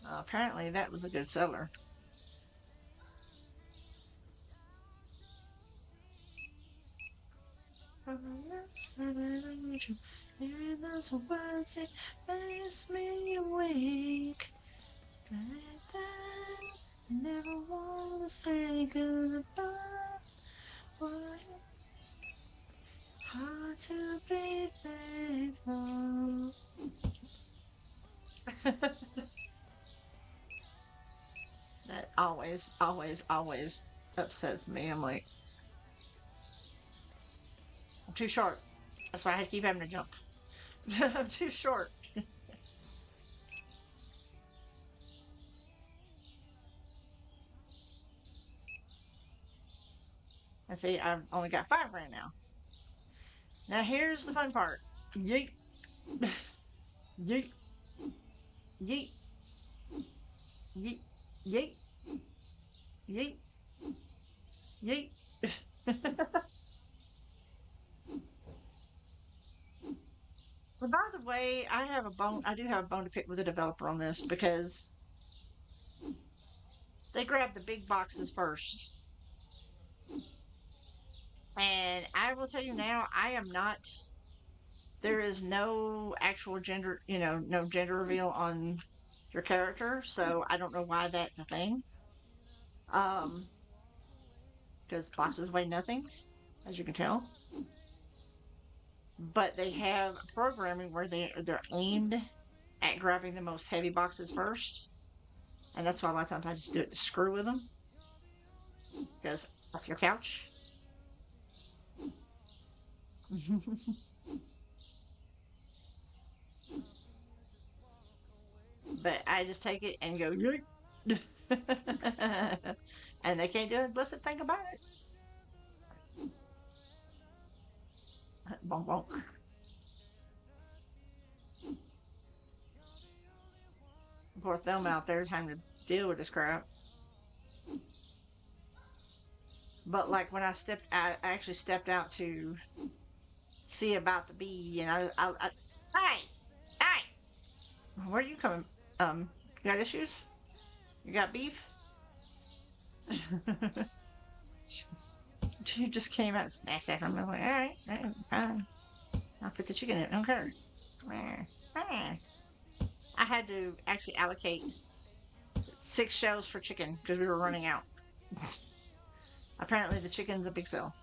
Apparently that was a good seller. Those words that makes me awake. I never want to say goodbye. Hard to be faithful. That always, always, always upsets me. I'm like, I'm too short. That's why I had to keep having to jump. I'm too short. And see, I've only got 5 grand now. Now here's the fun part. Yeet. Yeet. Yeet. Yeet. Yeet. Yeet. Yeet. But by the way, I do have a bone to pick with the developer on this because they grabbed the big boxes first. And I will tell you now, there is no actual gender, no gender reveal on your character, so I don't know why that's a thing. Because boxes weigh nothing, as you can tell. But they have programming where they're aimed at grabbing the most heavy boxes first. And that's why a lot of times I just do it to screw with them. Because off your couch. But I just take it and go, yeet. And they can't do it unless they think about it. Bonk, bonk. Poor Thelma out there having to deal with this crap. But like when I actually stepped out to see about the bee, and hey, where are you coming? You got issues? You got beef? She just came out and snatched that from me. I'm like, all right, fine. I'll put the chicken in. I don't care. I had to actually allocate 6 shells for chicken because we were running out. Apparently, the chicken's a big sell.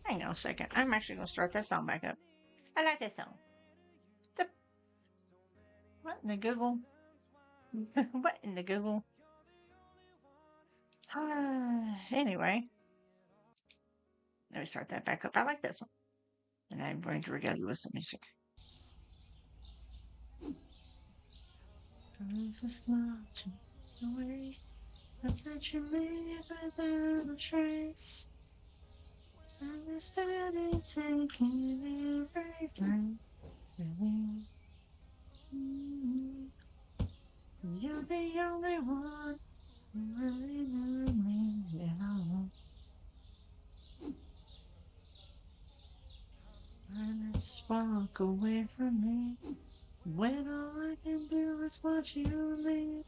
Hang on a second. I'm actually going to start that song back up. I like that song. What in the Google? What in the Google? Anyway, let me start that back up. I like that song. And I'm going to regale you with some music. Just not away. I thought you made without a trace. Understanding, taking everything. You're the only one who really knew me. Yeah. And just walk away from me when all I can do is watch you leave.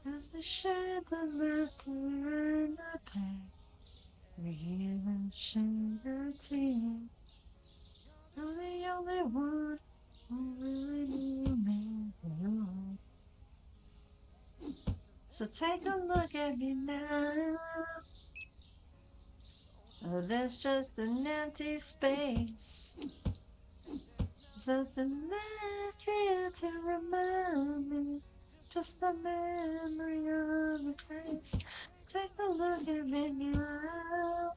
As we shed the laughter and the pain, we even shed a tear. You're the only one who really knew me. Yeah. So take a look at me now. Oh, there's just an empty space. There's nothing left here to remind me. Just a memory of a place. Take a look at me now.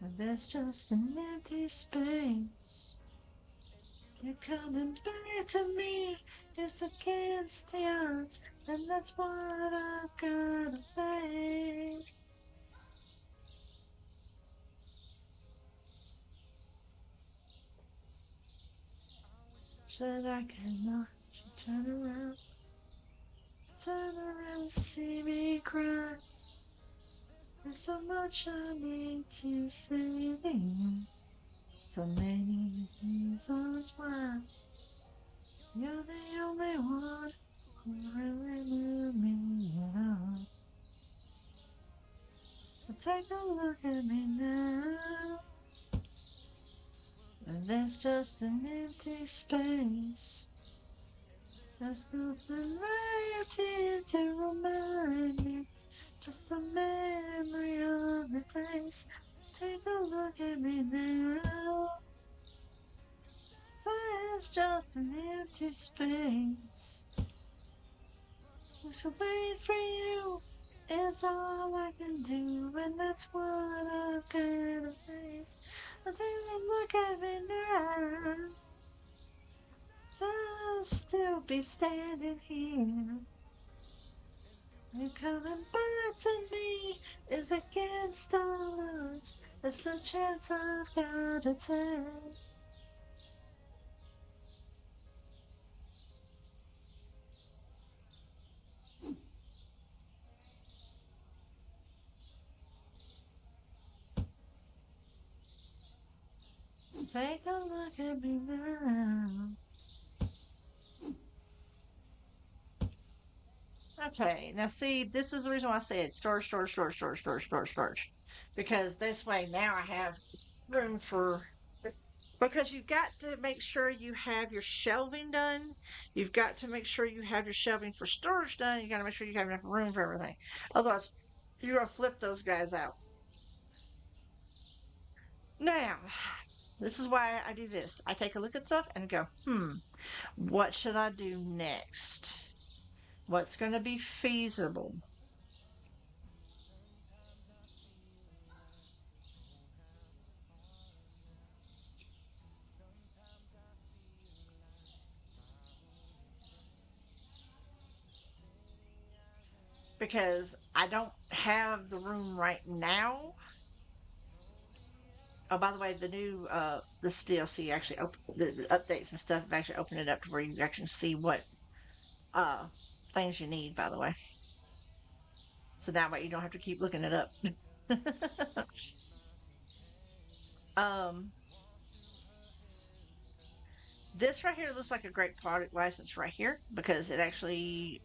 And there's just an empty space. You're coming back to me. It's against the odds. And that's what I've gotta face. Said I cannot turn around and see me cry. There's so much I need to say to you. So many reasons why you're the only one who really knew me at all. But take a look at me now. And there's just an empty space. There's nothing left here to remind me. Just a memory of your face. Take a look at me now. There's just an empty space. I should wait for you. Is all I can do, and that's what I've gotta face. But take a look at me now. I'll still be standing here. You coming back to me is against all odds. It's a chance I've gotta take. Take a look at me now. Okay, now see, this is the reason why I said storage. Because this way now I have room for. Because you've got to make sure you have your shelving done. You've got to make sure you have your shelving for storage done. You got to make sure you have enough room for everything. Otherwise, you're going to flip those guys out. Now, this is why I do this. I take a look at stuff and go, what should I do next? What's going to be feasible? Because I don't have the room right now. Oh, by the way, the new this DLC actually the updates and stuff have actually opened it up to where you actually see what things you need. By the way, so that way you don't have to keep looking it up. um, this right here looks like a great product license right here because it actually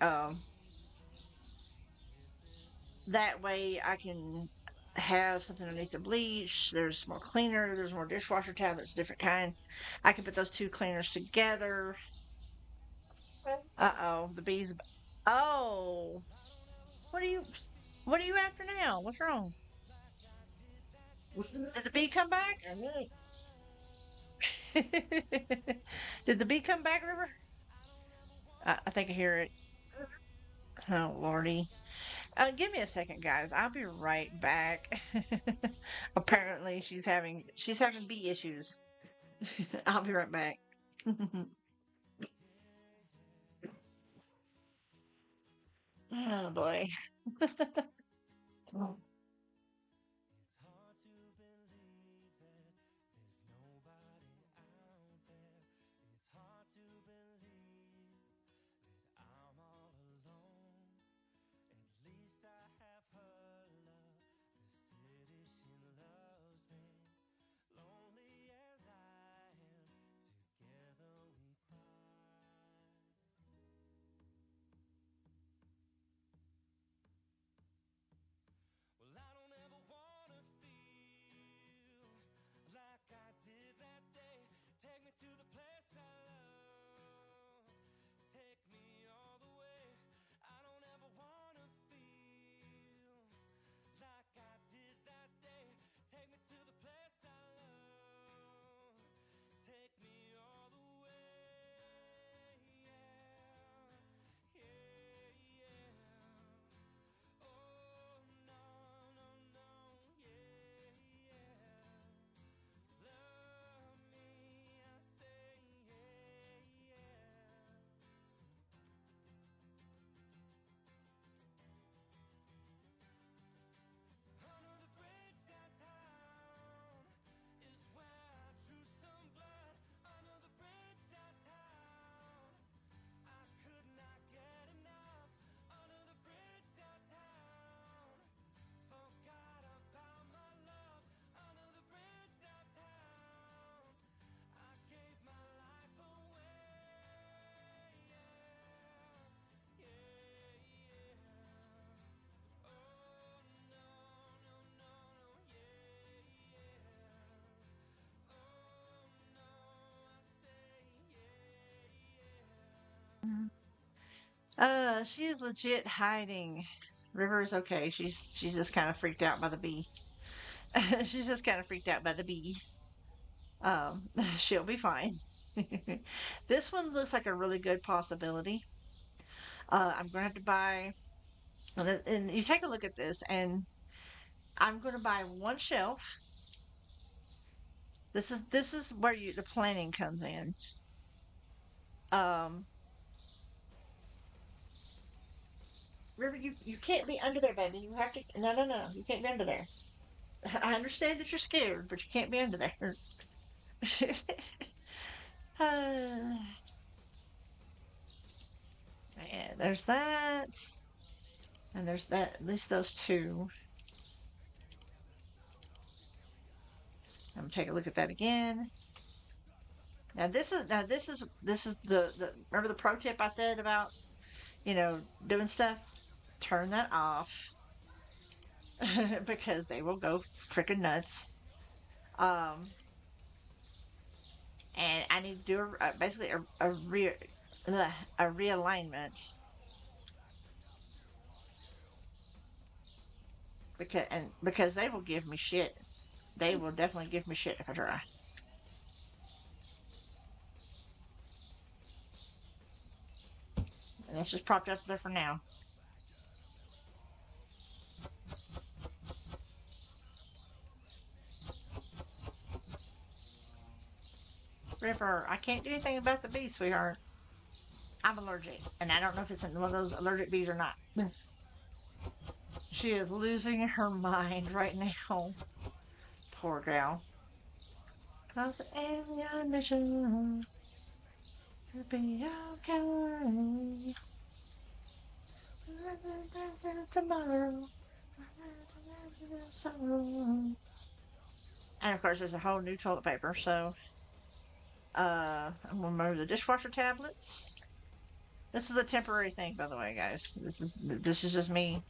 that way I can have something underneath the bleach. There's more cleaner. There's more dishwasher tablets, different kind. I can put those two cleaners together. Uh-oh, the bees. Oh, what are you? What are you after now? What's wrong? Did the bee come back? Did the bee come back, River? I think I hear it. Oh, Lordy. Give me a second, guys. I'll be right back. Apparently, she's having bee issues. I'll be right back. Oh boy. She is legit hiding. River is okay. She's just kind of freaked out by the bee. She's just kind of freaked out by the bee. Um, she'll be fine. This one looks like a really good possibility. I'm gonna have to buy, and you take a look at this, and I'm gonna buy one shelf. This is where the planning comes in. Um, River, you can't be under there, baby. You have to. No, no, no. You can't be under there. I understand that you're scared, but you can't be under there. uh, yeah, there's that. And there's that. At least those two. I'm gonna take a look at that again. Now this is the remember the pro tip I said about doing stuff? Turn that off because they will go freaking nuts. Um, and I need to do basically a realignment because they will give me shit. They will definitely give me shit if I try. And it's just propped up there for now. River, I can't do anything about the bee, sweetheart. I'm allergic, and I don't know if it's one of those allergic bees or not. She is losing her mind right now. Poor gal. Cause the alien mission to be okay. Tomorrow. And of course, there's a whole new toilet paper, so I'm gonna remove the dishwasher tablets. This is a temporary thing, by the way, guys. This is just me.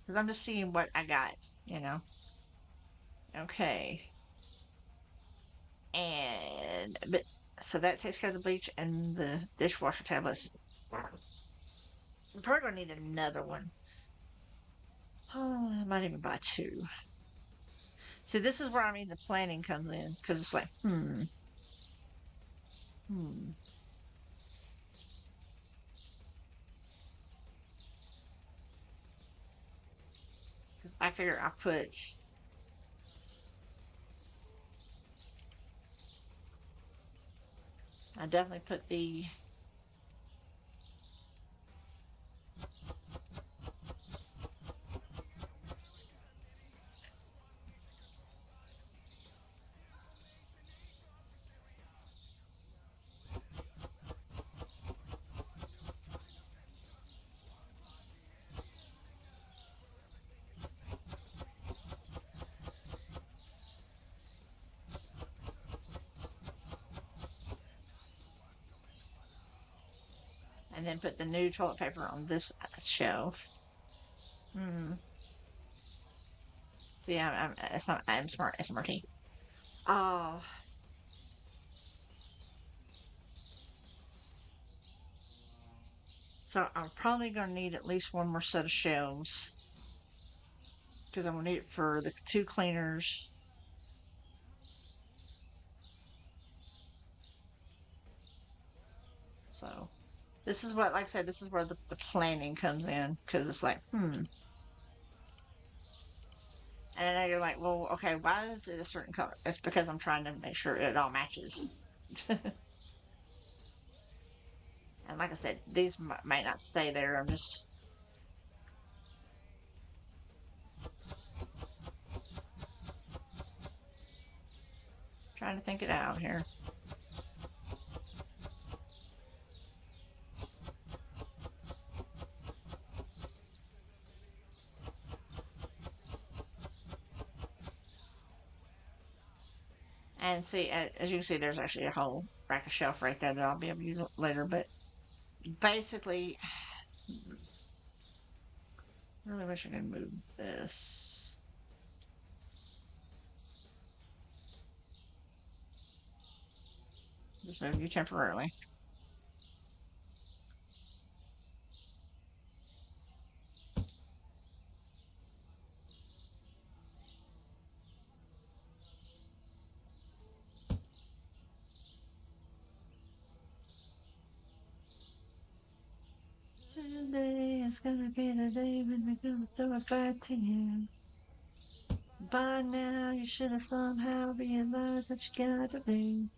Because I'm just seeing what I got. Okay. But so that takes care of the bleach and the dishwasher tablets. I'm probably gonna need another one. Oh, I might even buy two. See, this is where the planning comes in because it's like, hmm. Because I figure I definitely put the and then put the new toilet paper on this shelf. See, I'm smart, smarty. Oh. So I'm probably gonna need at least one more set of shelves because I'm gonna need it for the two cleaners. So this is what, like I said, this is where the planning comes in because it's like, And then you're like, well, okay, why is it a certain color? It's because I'm trying to make sure it all matches. And like I said, these might not stay there. I'm just trying to think it out here. And see, as you can see, there's actually a whole rack of shelf right there that I'll be able to use later. But basically, really wish I could move this. Just move you temporarily. Today is gonna be the day when they're gonna throw it back to you. By now, you should have somehow realized what you gotta do.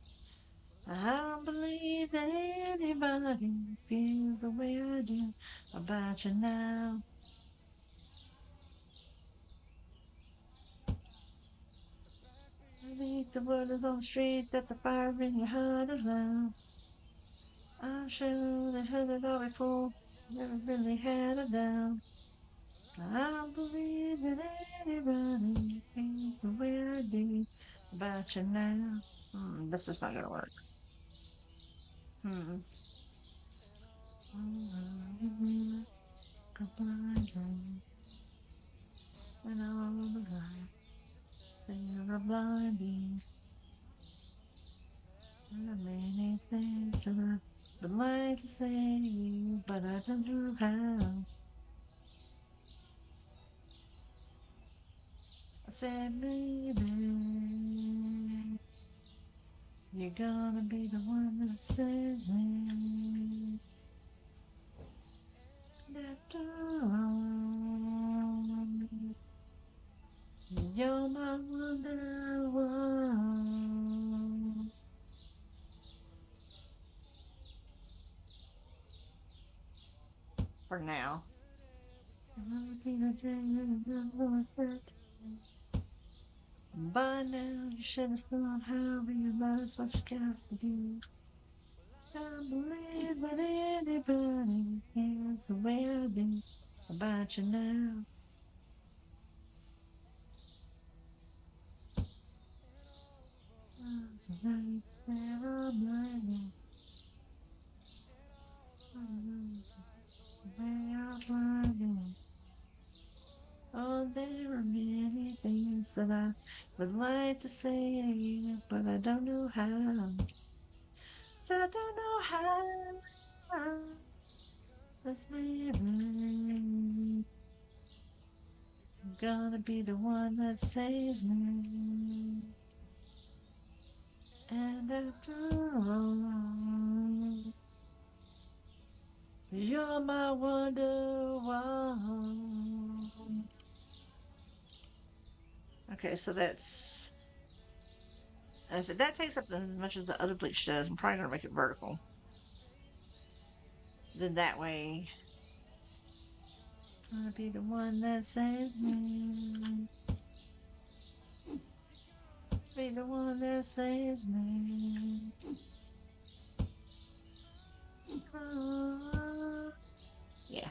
I don't believe that anybody feels the way I do about you now. I think the word is on the street that the fire in your heart is loud. I'm sure they heard it all before, never really had it down. I don't believe that anybody feels the way I do about you now. This is not gonna work. Hmm. And all the light, still a blinding. There are many things that I would like to say to you, but I don't know how. I said, maybe you're gonna be the one that saves me. And after all, you're my wonder one. For now. By now, you should have somehow realized what you got to do. Can't believe that anybody feels the way I do about you now. The nights that are blinding. They are blinding. Oh, there are many things that I would like to say to you, but I don't know how. So I don't know how. That's maybe I'm gonna be the one that saves me. And after all, you're my wonder one. Okay, so that's... And if that takes up as much as the other bleach does, I'm probably going to make it vertical. Then that way... I'm going to be the one that saves me. Be the one that saves me. Yeah.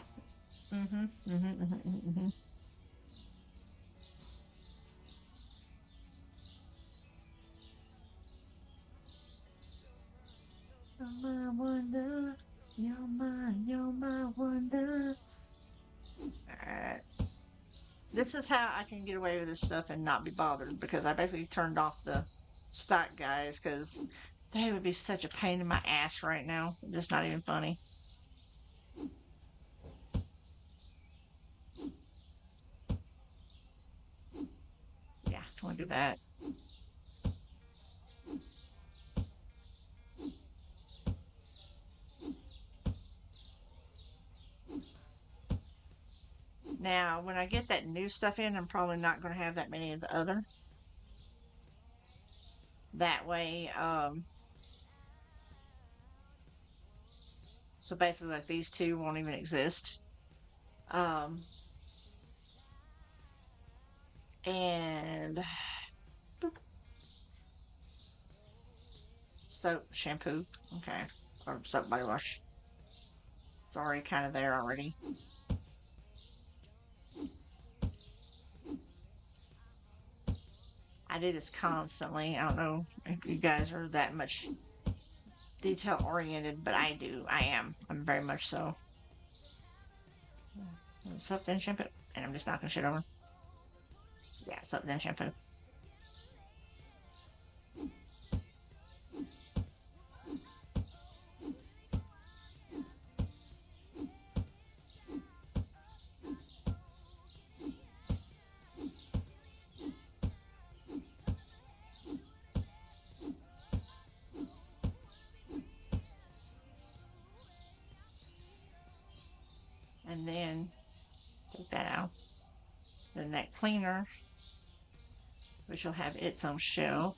You're my wonder. You're my wonder. Alright. This is how I can get away with this stuff and not be bothered, because I basically turned off the stock guys, because they would be such a pain in my ass right now. Just not even funny. Yeah, I want to do that. Now, when I get that new stuff in, I'm probably not going to have that many of the other. That way, so basically like these two won't even exist. And boop. Soap, shampoo, okay, or soap body wash. It's already kind of there already. I do this constantly. I don't know if you guys are that much detail oriented, but I do. I am. I'm very much so. Soap then shampoo. and I'm just knocking shit over. Yeah, soap then shampoo. And then take that out. Then that cleaner, which will have its own shelf.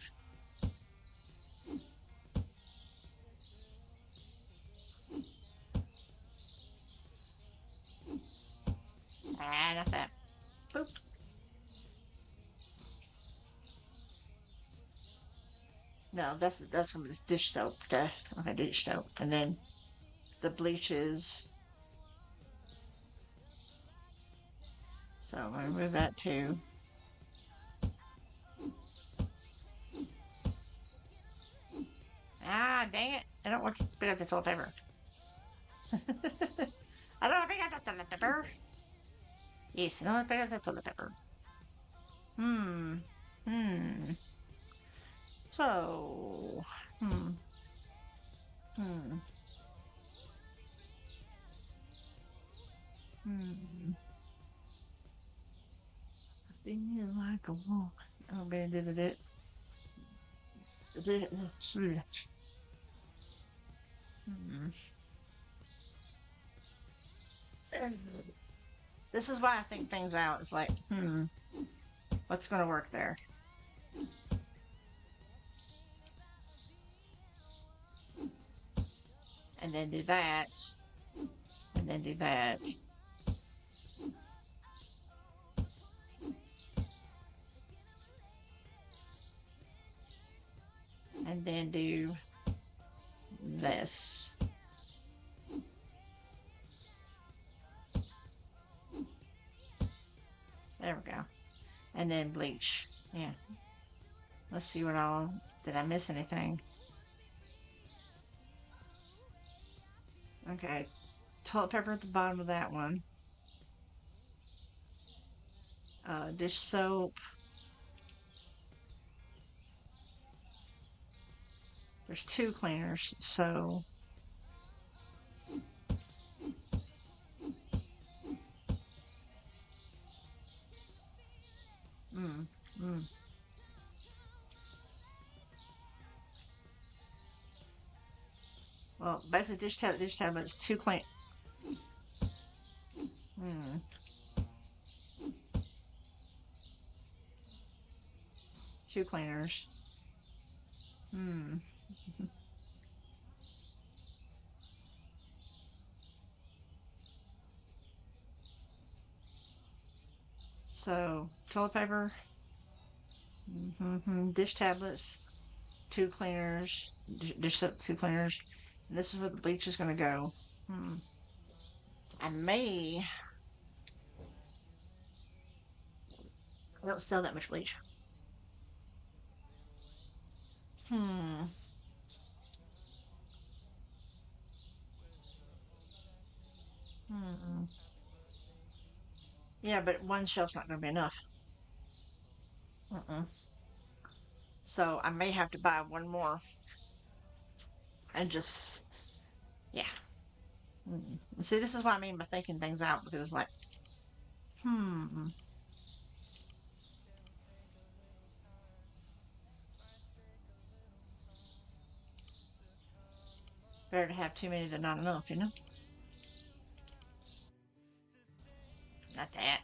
Ah, not that. Boop. No, that's from this dish soap. Okay, dish soap. And then the bleaches. So I'm gonna remove that too. Ah, dang it. I don't want to pick up the toilet paper. I don't want to pick up the toilet paper. Yes, I don't want to pick up the toilet paper. Hmm. Hmm. So. Hmm. Hmm. Hmm. Feeling like a walk. Oh, man, did it. Hmm. This is why I think things out. It's like, what's going to work there? And then do that. And then do that. And then do this. There we go. And then bleach. Yeah. Let's see what all. Did I miss anything? Okay. Toilet paper at the bottom of that one. Dish soap. There's 2 cleaners, so. Mm, mm. Well, basically, dish tablets, 2 clean. Hmm. 2 cleaners. Hmm. So, toilet paper, dish tablets, 2 cleaners, dish soap, 2 cleaners. And this is where the bleach is going to go. I don't sell that much bleach. Hmm. Hmm. Yeah, but one shelf's not going to be enough. So I may have to buy one more and just, yeah. See, this is what I mean by thinking things out because it's like, hmm. Better to have too many than not enough, you know? Not that.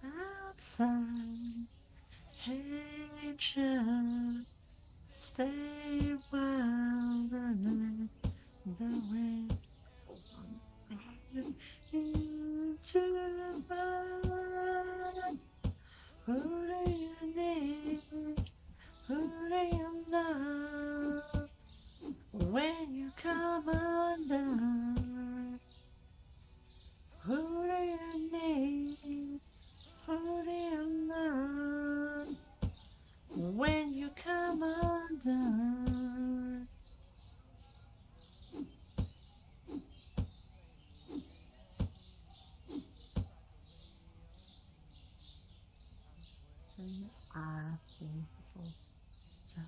Outside, hey, child, stay while the night, the wind into the night. Who do you need? Who do you love? When you come undone, who do you need? Who do you love? When you come undone. beautiful. So.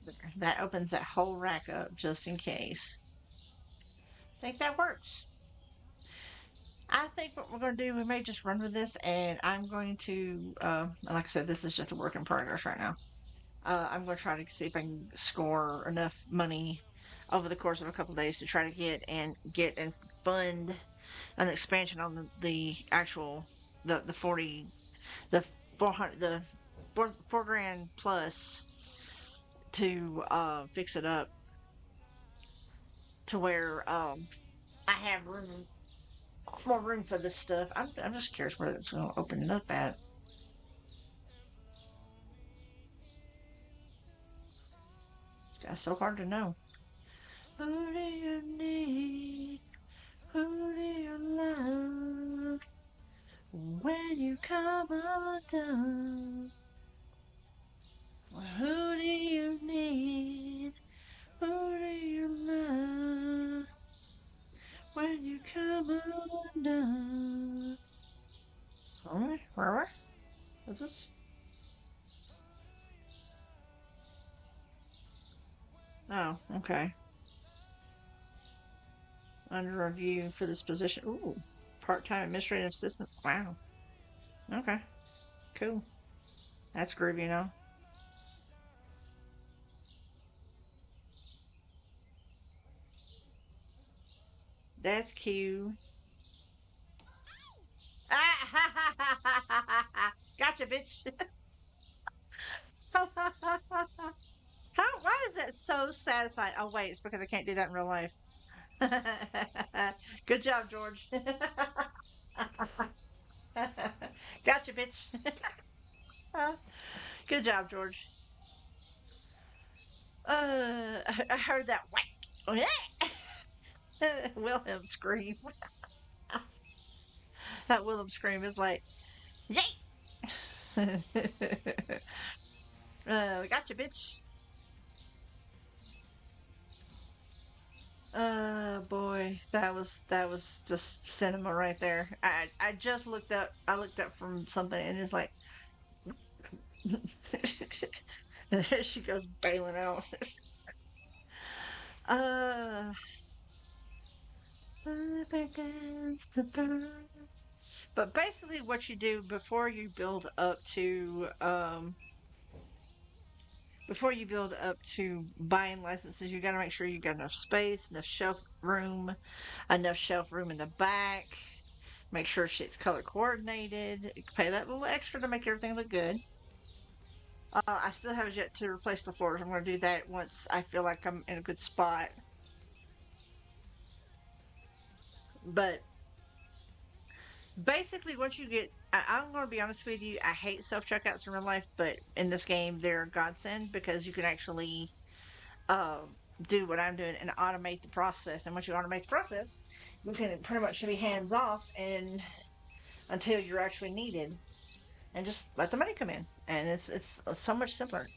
There. That opens that whole rack up just in case. I think that works. I think what we're going to do, we may just run with this, and I'm going to, like I said, this is just a work in progress right now. I'm going to try to see if I can score enough money over the course of a couple of days to try to get and fund an expansion on the actual the 40 the 400 the 4 grand plus to fix it up to where I have more room for this stuff. I'm just curious where it's going to open it up at. It's so hard to know. Who do you need? Who do you love? When you come undone, who do you need? Who do you love? When you come undone. Alright, where? Is this? Oh, okay. Under review for this position. Ooh, part-time administrative assistant. Wow. Okay, cool. That's groovy, you know. That's cute. Ah, gotcha, bitch. Why is that so satisfying? Oh, wait, it's because I can't do that in real life. Good job, George. Gotcha, bitch. Good job, George. I heard that whack. Oh, yeah. Wilhelm scream. That Wilhelm scream is like, yay! Gotcha, bitch. Boy, that was just cinema right there. I just looked up. I looked up from something, and it's like, and there she goes bailing out. uh, begins to burn. But basically, what you do before you build up to buying licenses, you got to make sure you got enough space, enough shelf room in the back. Make sure shit's color coordinated. Pay that little extra to make everything look good. I still have yet to replace the floors. I'm going to do that once I feel like I'm in a good spot. But basically, once you get, I'm going to be honest with you, I hate self checkouts in real life, but in this game, they're a godsend because you can actually uh, do what I'm doing and automate the process. And once you automate the process, you can pretty much be hands off and until you're actually needed, and just let the money come in. And it's so much simpler.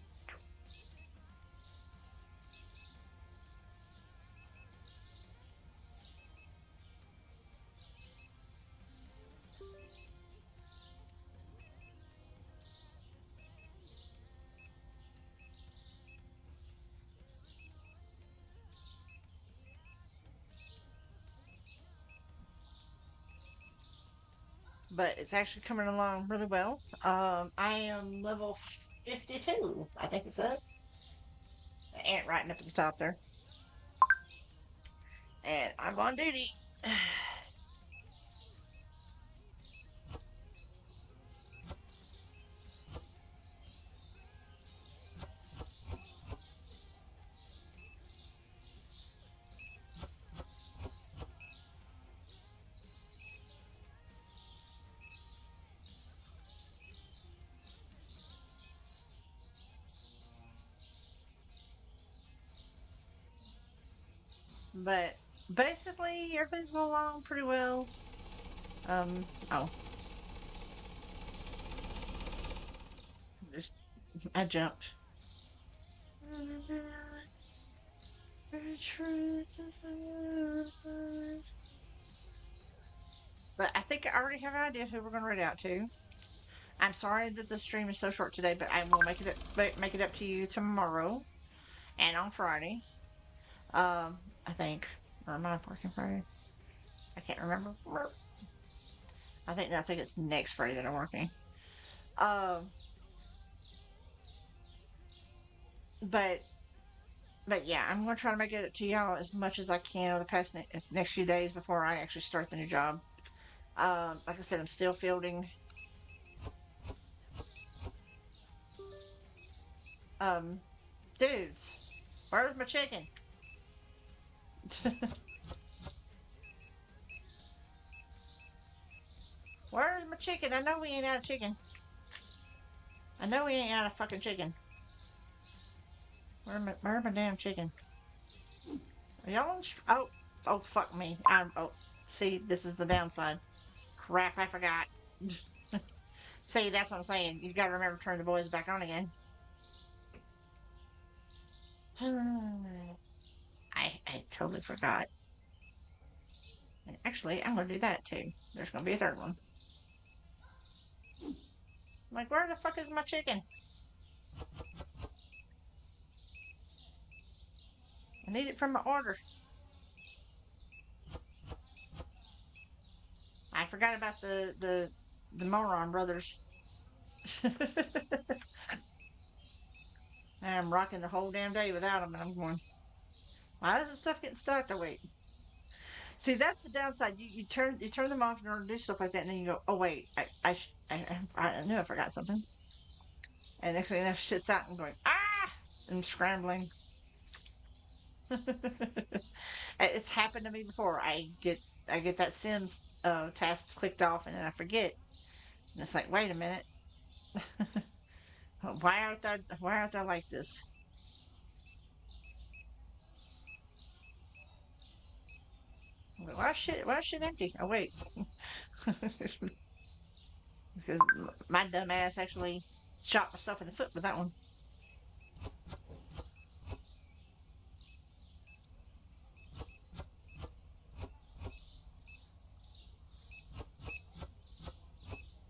But it's actually coming along really well. I am level 52. I think it's up. The ant writing up at the top there. And I'm on duty. But basically, everything's going along pretty well. Oh, just I jumped. Truth is But I think I already have an idea who we're going to read out to. I'm sorry that the stream is so short today, but I will make it up to you tomorrow and on Friday. I think. Or am I working Friday? I can't remember. I think it's next Friday that I'm working. Um, but yeah, I'm gonna try to make it up to y'all as much as I can over the past next few days before I actually start the new job. Like I said, I'm still fielding. Um, dudes, where's my chicken? Where's my chicken? I know we ain't out of chicken. I know we ain't out of fucking chicken. Where's my damn chicken? Are y'all on? Oh, fuck me. Oh, see, this is the downside. Crap, I forgot. See, that's what I'm saying. You gotta remember to turn the boys back on again. I totally forgot. And actually, I'm gonna do that too. There's gonna be a third one. I'm like, where the fuck is my chicken? I need it from my order. I forgot about the moron brothers. I'm rocking the whole damn day without them, and I'm going, why is this stuff getting stuck? Oh wait. See, that's the downside. You turn them off in order to do stuff like that, and then you go, oh wait, I knew I forgot something. And next thing you know, shit's out and going, ah, and scrambling. It's happened to me before. I get that Sims task clicked off, and then I forget, and it's like, wait a minute, why aren't I like this? Why is shit empty? Oh wait, it's because my dumb ass actually shot myself in the foot with that one.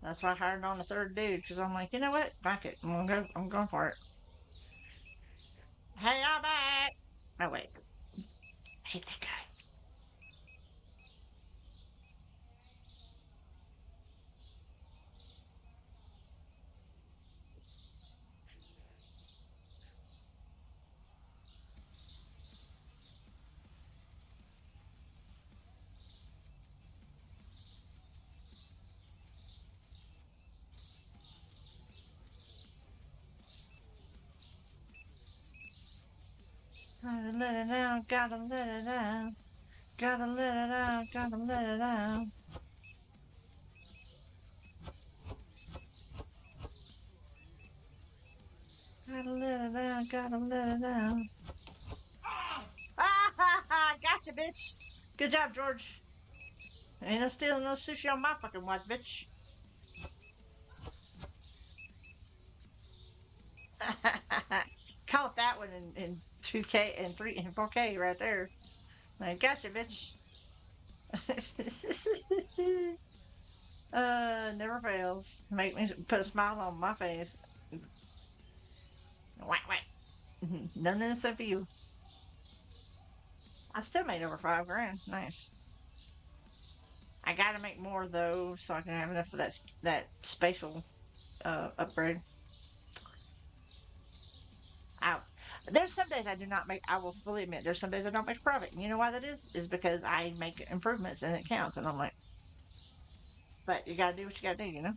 That's why I hired on a third dude, because I'm like, you know what? Fuck it. I'm going for it. Hey, I'm back. Oh wait, I hate that guy. Gotta let it out, gotta let it out. Gotta let it out, gotta let it out. Gotta let it out, gotta let it out. Ah ha ha! Gotcha, bitch. Good job, George. Ain't no stealing no sushi on my fucking watch, bitch. Caught that one in 2K and 3 and 4K right there. Like, gotcha, bitch. Never fails. Make me put a smile on my face. Whack whack. None innocent for you. I still made over $5 grand. Nice. I gotta make more though, so I can have enough for that spatial upgrade. Out. There's some days I do not make. I will fully admit, there's some days I don't make a profit. And you know why that is? Is because I make improvements and it counts. And I'm like, but you gotta do what you gotta do, you know.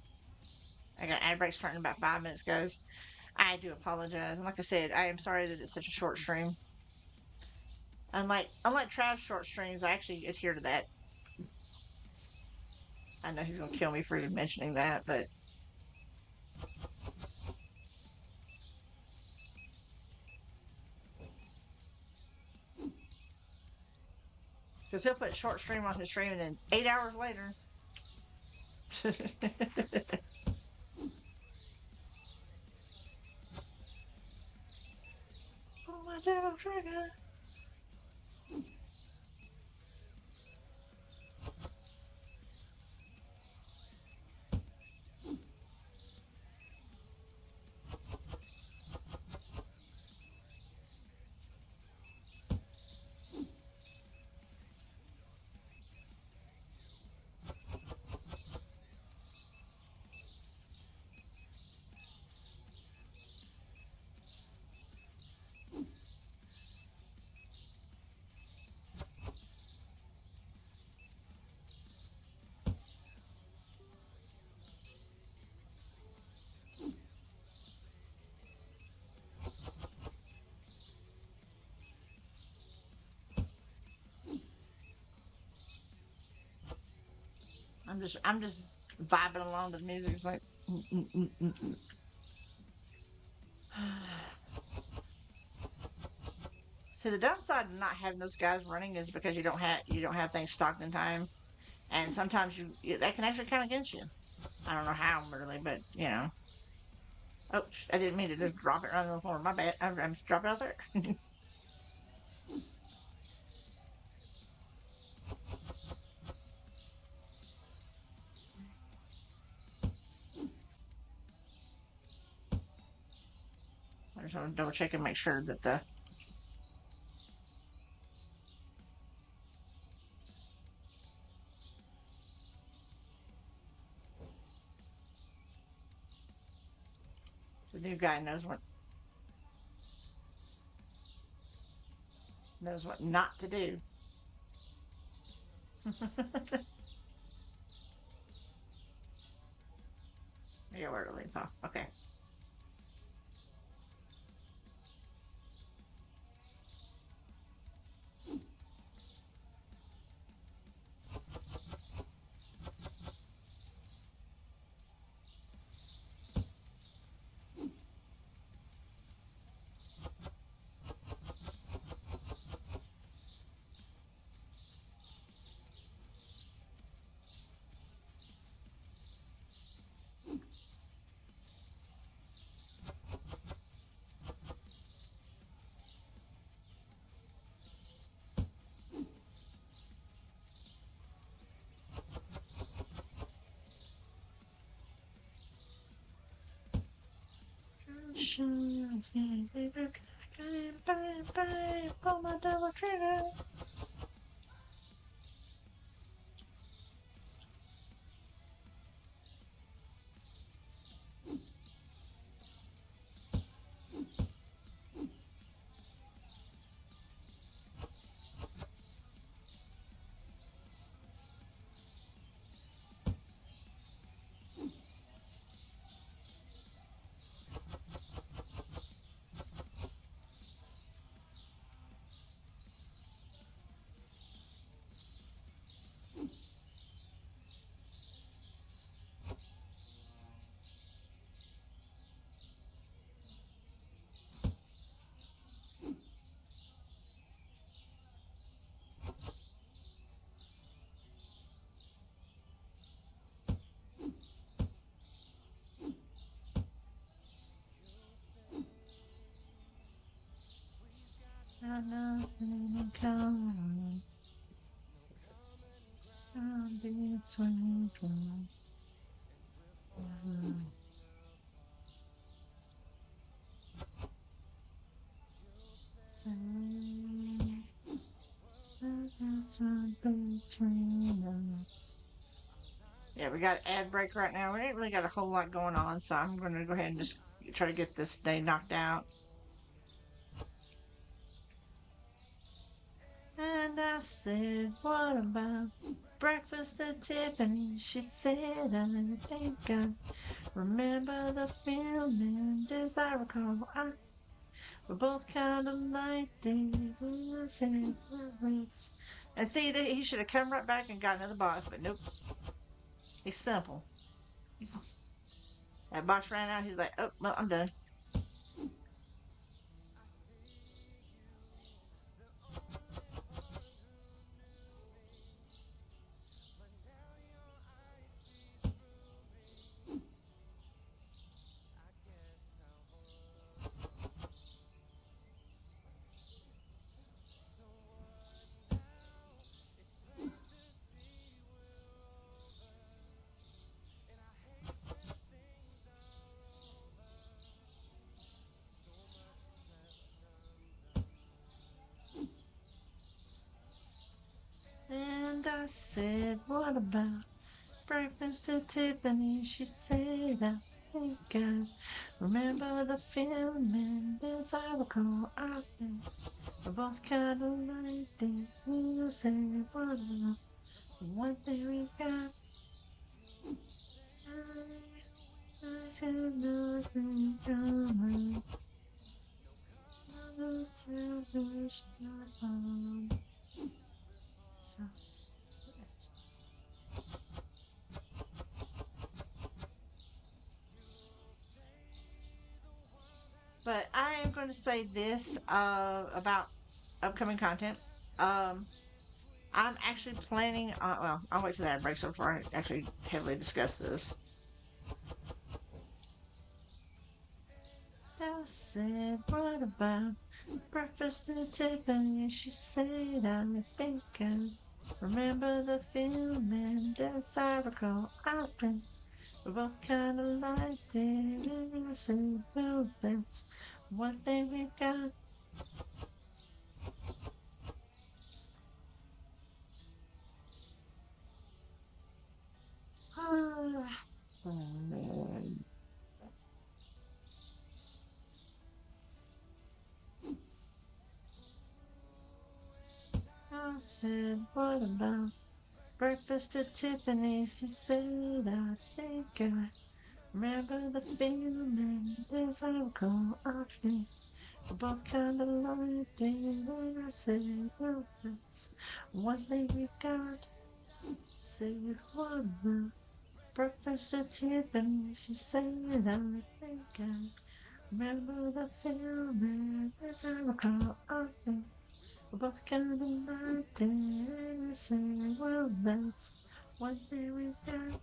I got ad breaks starting in about 5 minutes, guys. I do apologize, and like I said, I am sorry that it's such a short stream. Unlike Trav's short streams, I actually adhere to that. I know he's gonna kill me for even mentioning that, but because he'll put short stream on his stream, and then 8 hours later. Oh my devil trigger. I'm just vibing along to the music. It's like, See, the downside of not having those guys running is because you don't have things stocked in time, and sometimes that can actually count against you. I don't know how really, but Oh, I didn't mean to just drop it right on the floor. My bad. I'm just drop it out there. I just want to double check and make sure that the new guy knows what not to do. Yeah, we're really tough. Okay. Pull my double trigger. Nothing in common. I'll be twinkling. Yeah, we got ad break right now. We ain't really got a whole lot going on, so I'm going to go ahead and just try to get this day knocked out. And I said, what about breakfast at Tiffany? She said, I think I remember the feeling. As I recall, we're both kind of like this. And see, he should have come right back and got another box, but nope. He's simple. That box ran out. He's like, oh, well, I'm done. And I said, what about breakfast at Tiffany? She said, I think I remember the feeling. As I recall, I think we're both kind of like this. You said, what about one thing we got? I should nothing coming. Never tell us nothing. going to say this about upcoming content. Um, I'm actually planning on, well, I'll wait till that breaks up before I actually heavily discuss this. I said, what about breakfast at Tiffany? She said, I think I remember the feeling. As I recall, I think we both kind of liked it. And I said, well, that's one thing we got. I said, what about breakfast at Tiffany's? You said, I think I remember the feeling. As I recall, I think we both kind of liked it. And I said, well, that's one thing we got. Said, what about breakfast at Tiffany's? You said, I think I remember the feeling. As I recall, I think we both kind of liked it. And I said, well, that's one thing we got.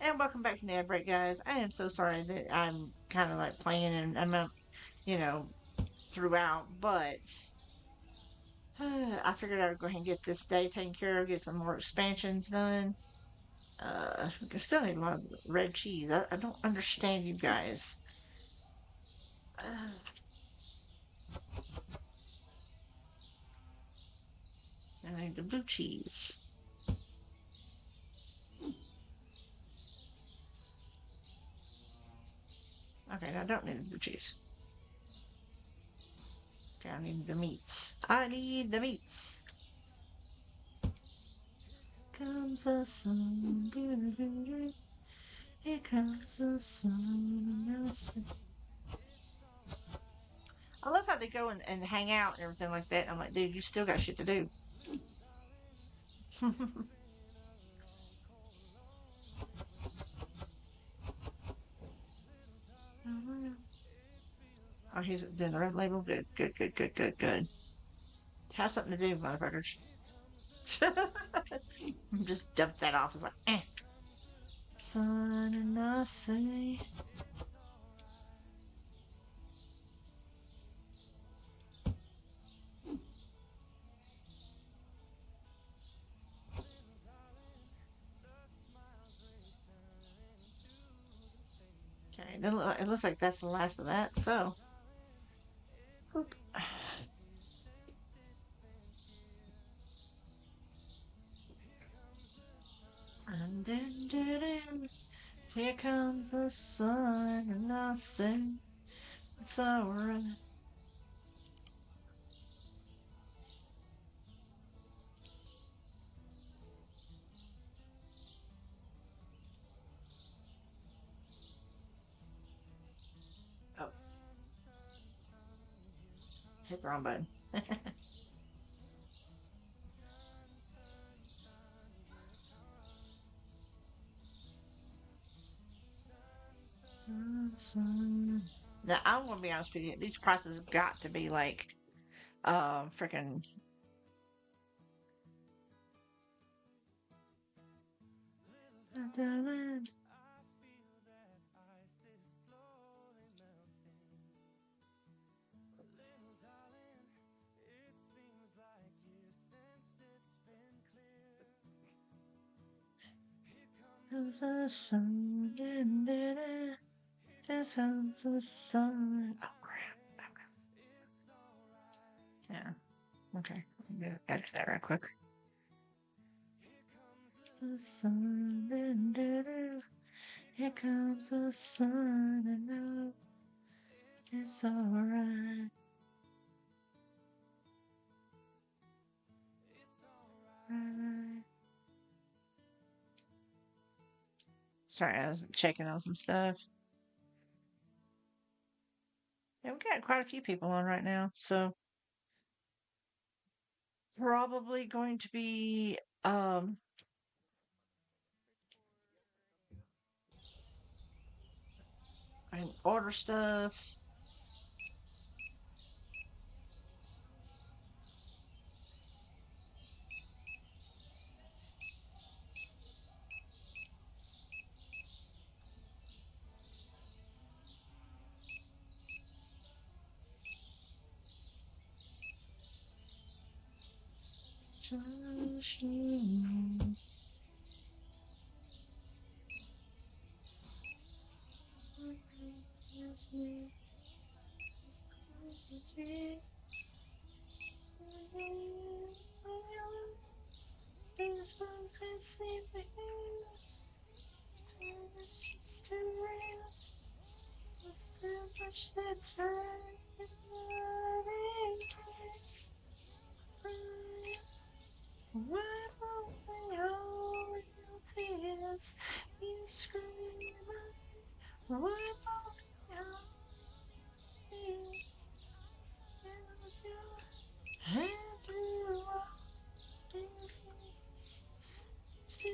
And welcome back from the ad break, guys. I am so sorry that I'm kind of like playing and I'm not, you know, throughout, but I figured I would go ahead and get this day taken care of, get some more expansions done. I still need a lot of red cheese. I don't understand you guys. Uh, I need the blue cheese. Okay, I don't need the blue cheese. Okay, I need the meats. I need the meats. Comes the sun. Here comes the sun. And I say, I love how they go and hang out and everything like that. I'm like, dude, you still got shit to do. Oh, he's doing the red label. Good, good, good, good, good, good. Has something to do, motherfuckers. Just dumped that off. It's like, eh. Son and I say. Okay, it looks like that's the last of that, so. Oop. And dun, here comes the sun, and I say, it's alright. Oh, hit the wrong button. Now, I'm gonna be honest with you. These prices have got to be like, freaking. Comes the sun, here comes the sun. Oh crap! Yeah. Okay. I'm gonna edit that right quick. The sun, here comes the sun, and now it's alright. Right. Sorry, I was checking on some stuff. Yeah, we got quite a few people on right now, so probably going to be I can order stuff. Just too real. There's too much that time in loving place. Wipe away all your tears. You scream at me. Wipe away all tears. And you hand through all these things. Still.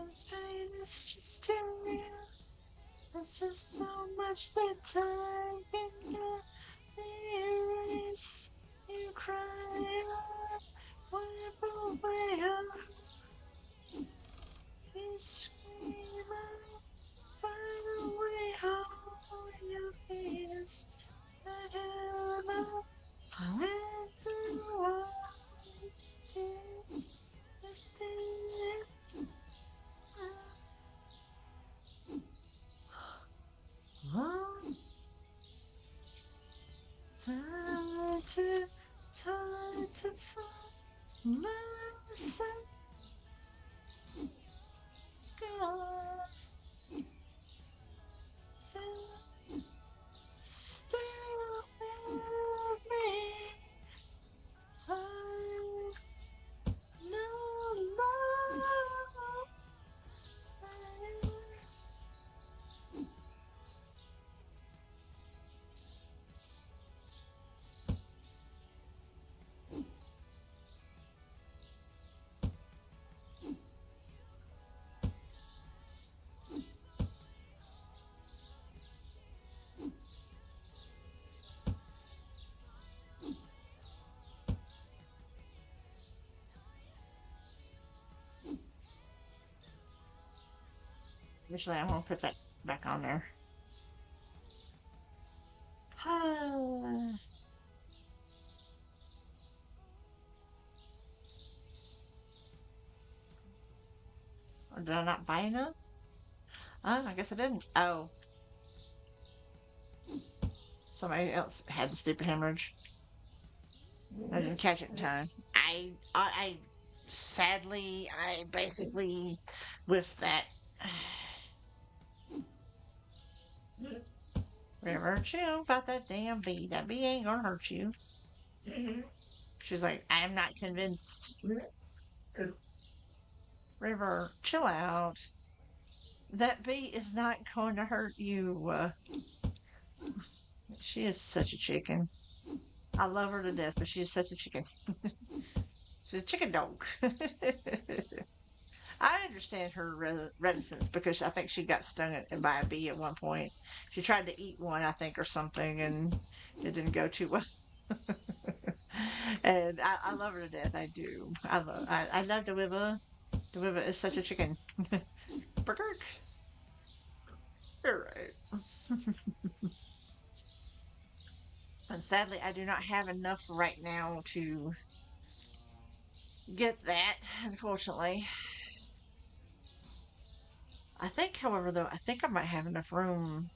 This pain is just too real. There's just so much that time cannot erase. You cry, wipe away all. You scream, find a way home. Your fears, I held up. I went through all tears. You're still. Long time to find myself. God, so stay with me. I know love. Usually I won't put that back on there. Or did I not buy enough? Oh, I guess I didn't. Oh. Somebody else had the stupid hemorrhage. I didn't catch it in time. I sadly, I basically whiffed that. Remember, chill about that damn bee. That bee ain't gonna hurt you. She's like, I'm not convinced. River, chill out. That bee is not going to hurt you. She is such a chicken. I love her to death, but she is such a chicken. She's a chicken dog. I understand her reticence because I think she got stung by a bee at one point. She tried to eat one, I think, or something, and it didn't go too well. And I love her to death. I do. I love the Wiva. The Wiva is such a chicken. Burger. You're right. And sadly, I do not have enough right now to get that, unfortunately. I think, however, though, I think I might have enough room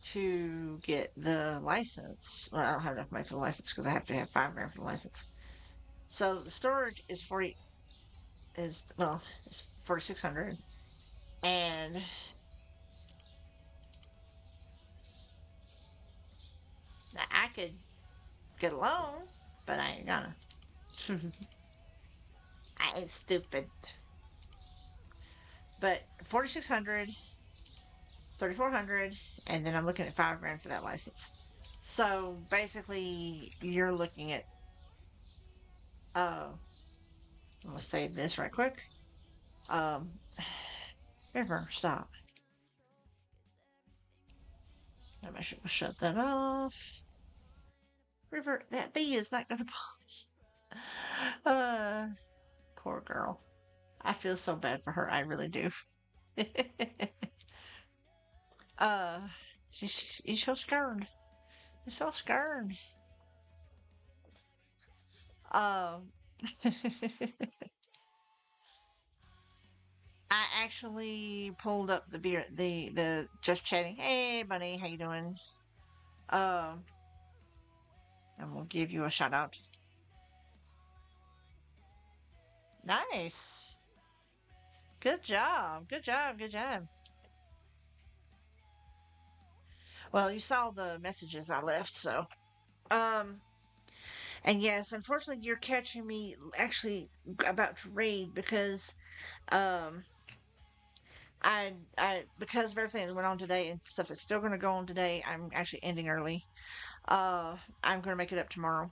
to get the license. Well, I don't have enough money for the license because I have to have $5 grand for the license. So the storage is it's 4,600, and could get alone, but I ain't gonna. I ain't stupid. But 4,600, 3,400, and then I'm looking at 5 grand for that license. So basically, you're looking at. I'm gonna save this right quick. Um, River, stop. I should shut that off. River, that bee is not gonna. Uh, poor girl. I feel so bad for her. I really do. uh, she's so scared. She's so scared. Um, I actually pulled up the beer, the just chatting. Hey, buddy, how you doing? Um, and we'll give you a shout out. Nice. Good job. Good job. Good job. Well, you saw the messages I left, so um, and yes, unfortunately, you're catching me actually about to raid because um, I because of everything that went on today and stuff that's still going to go on today, I'm actually ending early. I'm going to make it up tomorrow.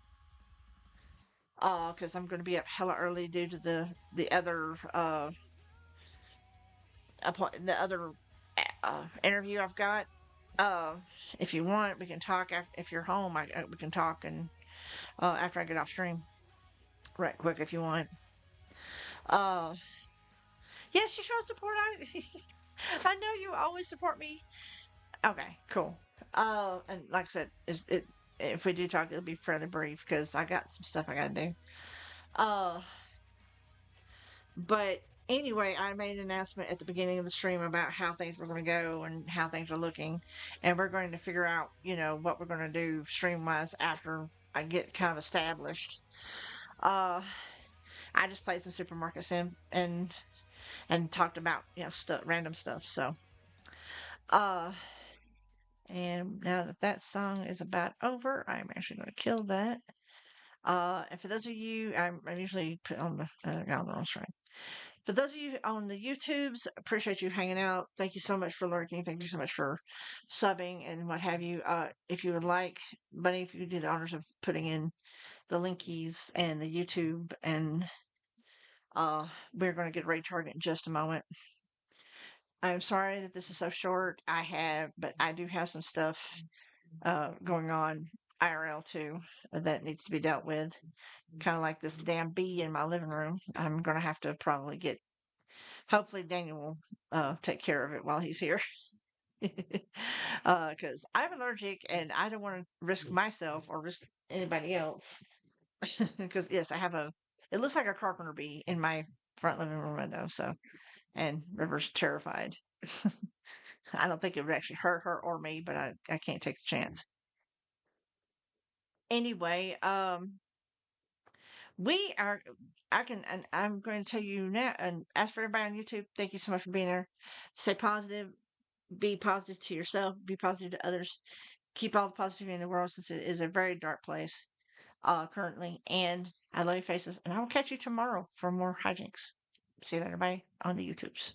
Because I'm going to be up hella early due to the other the other interview I've got. Uh, if you want, we can talk after, if you're home. We can talk and after I get off stream, right quick if you want. Uh, yes, you show support. I know you always support me. Okay, cool. And like I said, is it if we do talk, it'll be fairly brief because I got some stuff I gotta do. Uh, but anyway, I made an announcement at the beginning of the stream about how things were going to go and how things are looking, and we're going to figure out, what we're going to do stream wise after I get kind of established. Uh, I just played some Supermarket Sim and talked about stuff, random stuff. So, uh, and now that that song is about over, I'm actually going to kill that. And for those of you, I'm usually put on the on the wrong stream. For those of you on the YouTubes, appreciate you hanging out. Thank you so much for lurking. Thank you so much for subbing and what have you. If you would like, Bunny, if you could do the honors of putting in the linkies and the YouTube, and we're going to get Ray Target in just a moment. I'm sorry that this is so short. But I do have some stuff going on IRL too that needs to be dealt with. Kind of like this damn bee in my living room. I'm going to have to probably get. Hopefully, Daniel will take care of it while he's here. Because I'm allergic and I don't want to risk myself or risk anybody else. Because yes, I have it looks like a carpenter bee in my front living room window. So, and River's terrified. I don't think it would actually hurt her or me, but I can't take the chance. Anyway, we are. And I'm going to tell you now, and ask for everybody on YouTube. Thank you so much for being there. Stay positive. Be positive to yourself. Be positive to others. Keep all the positivity in the world since it is a very dark place currently. And I love you faces, and I will catch you tomorrow for more hijinks. See you later, everybody, on the YouTubes.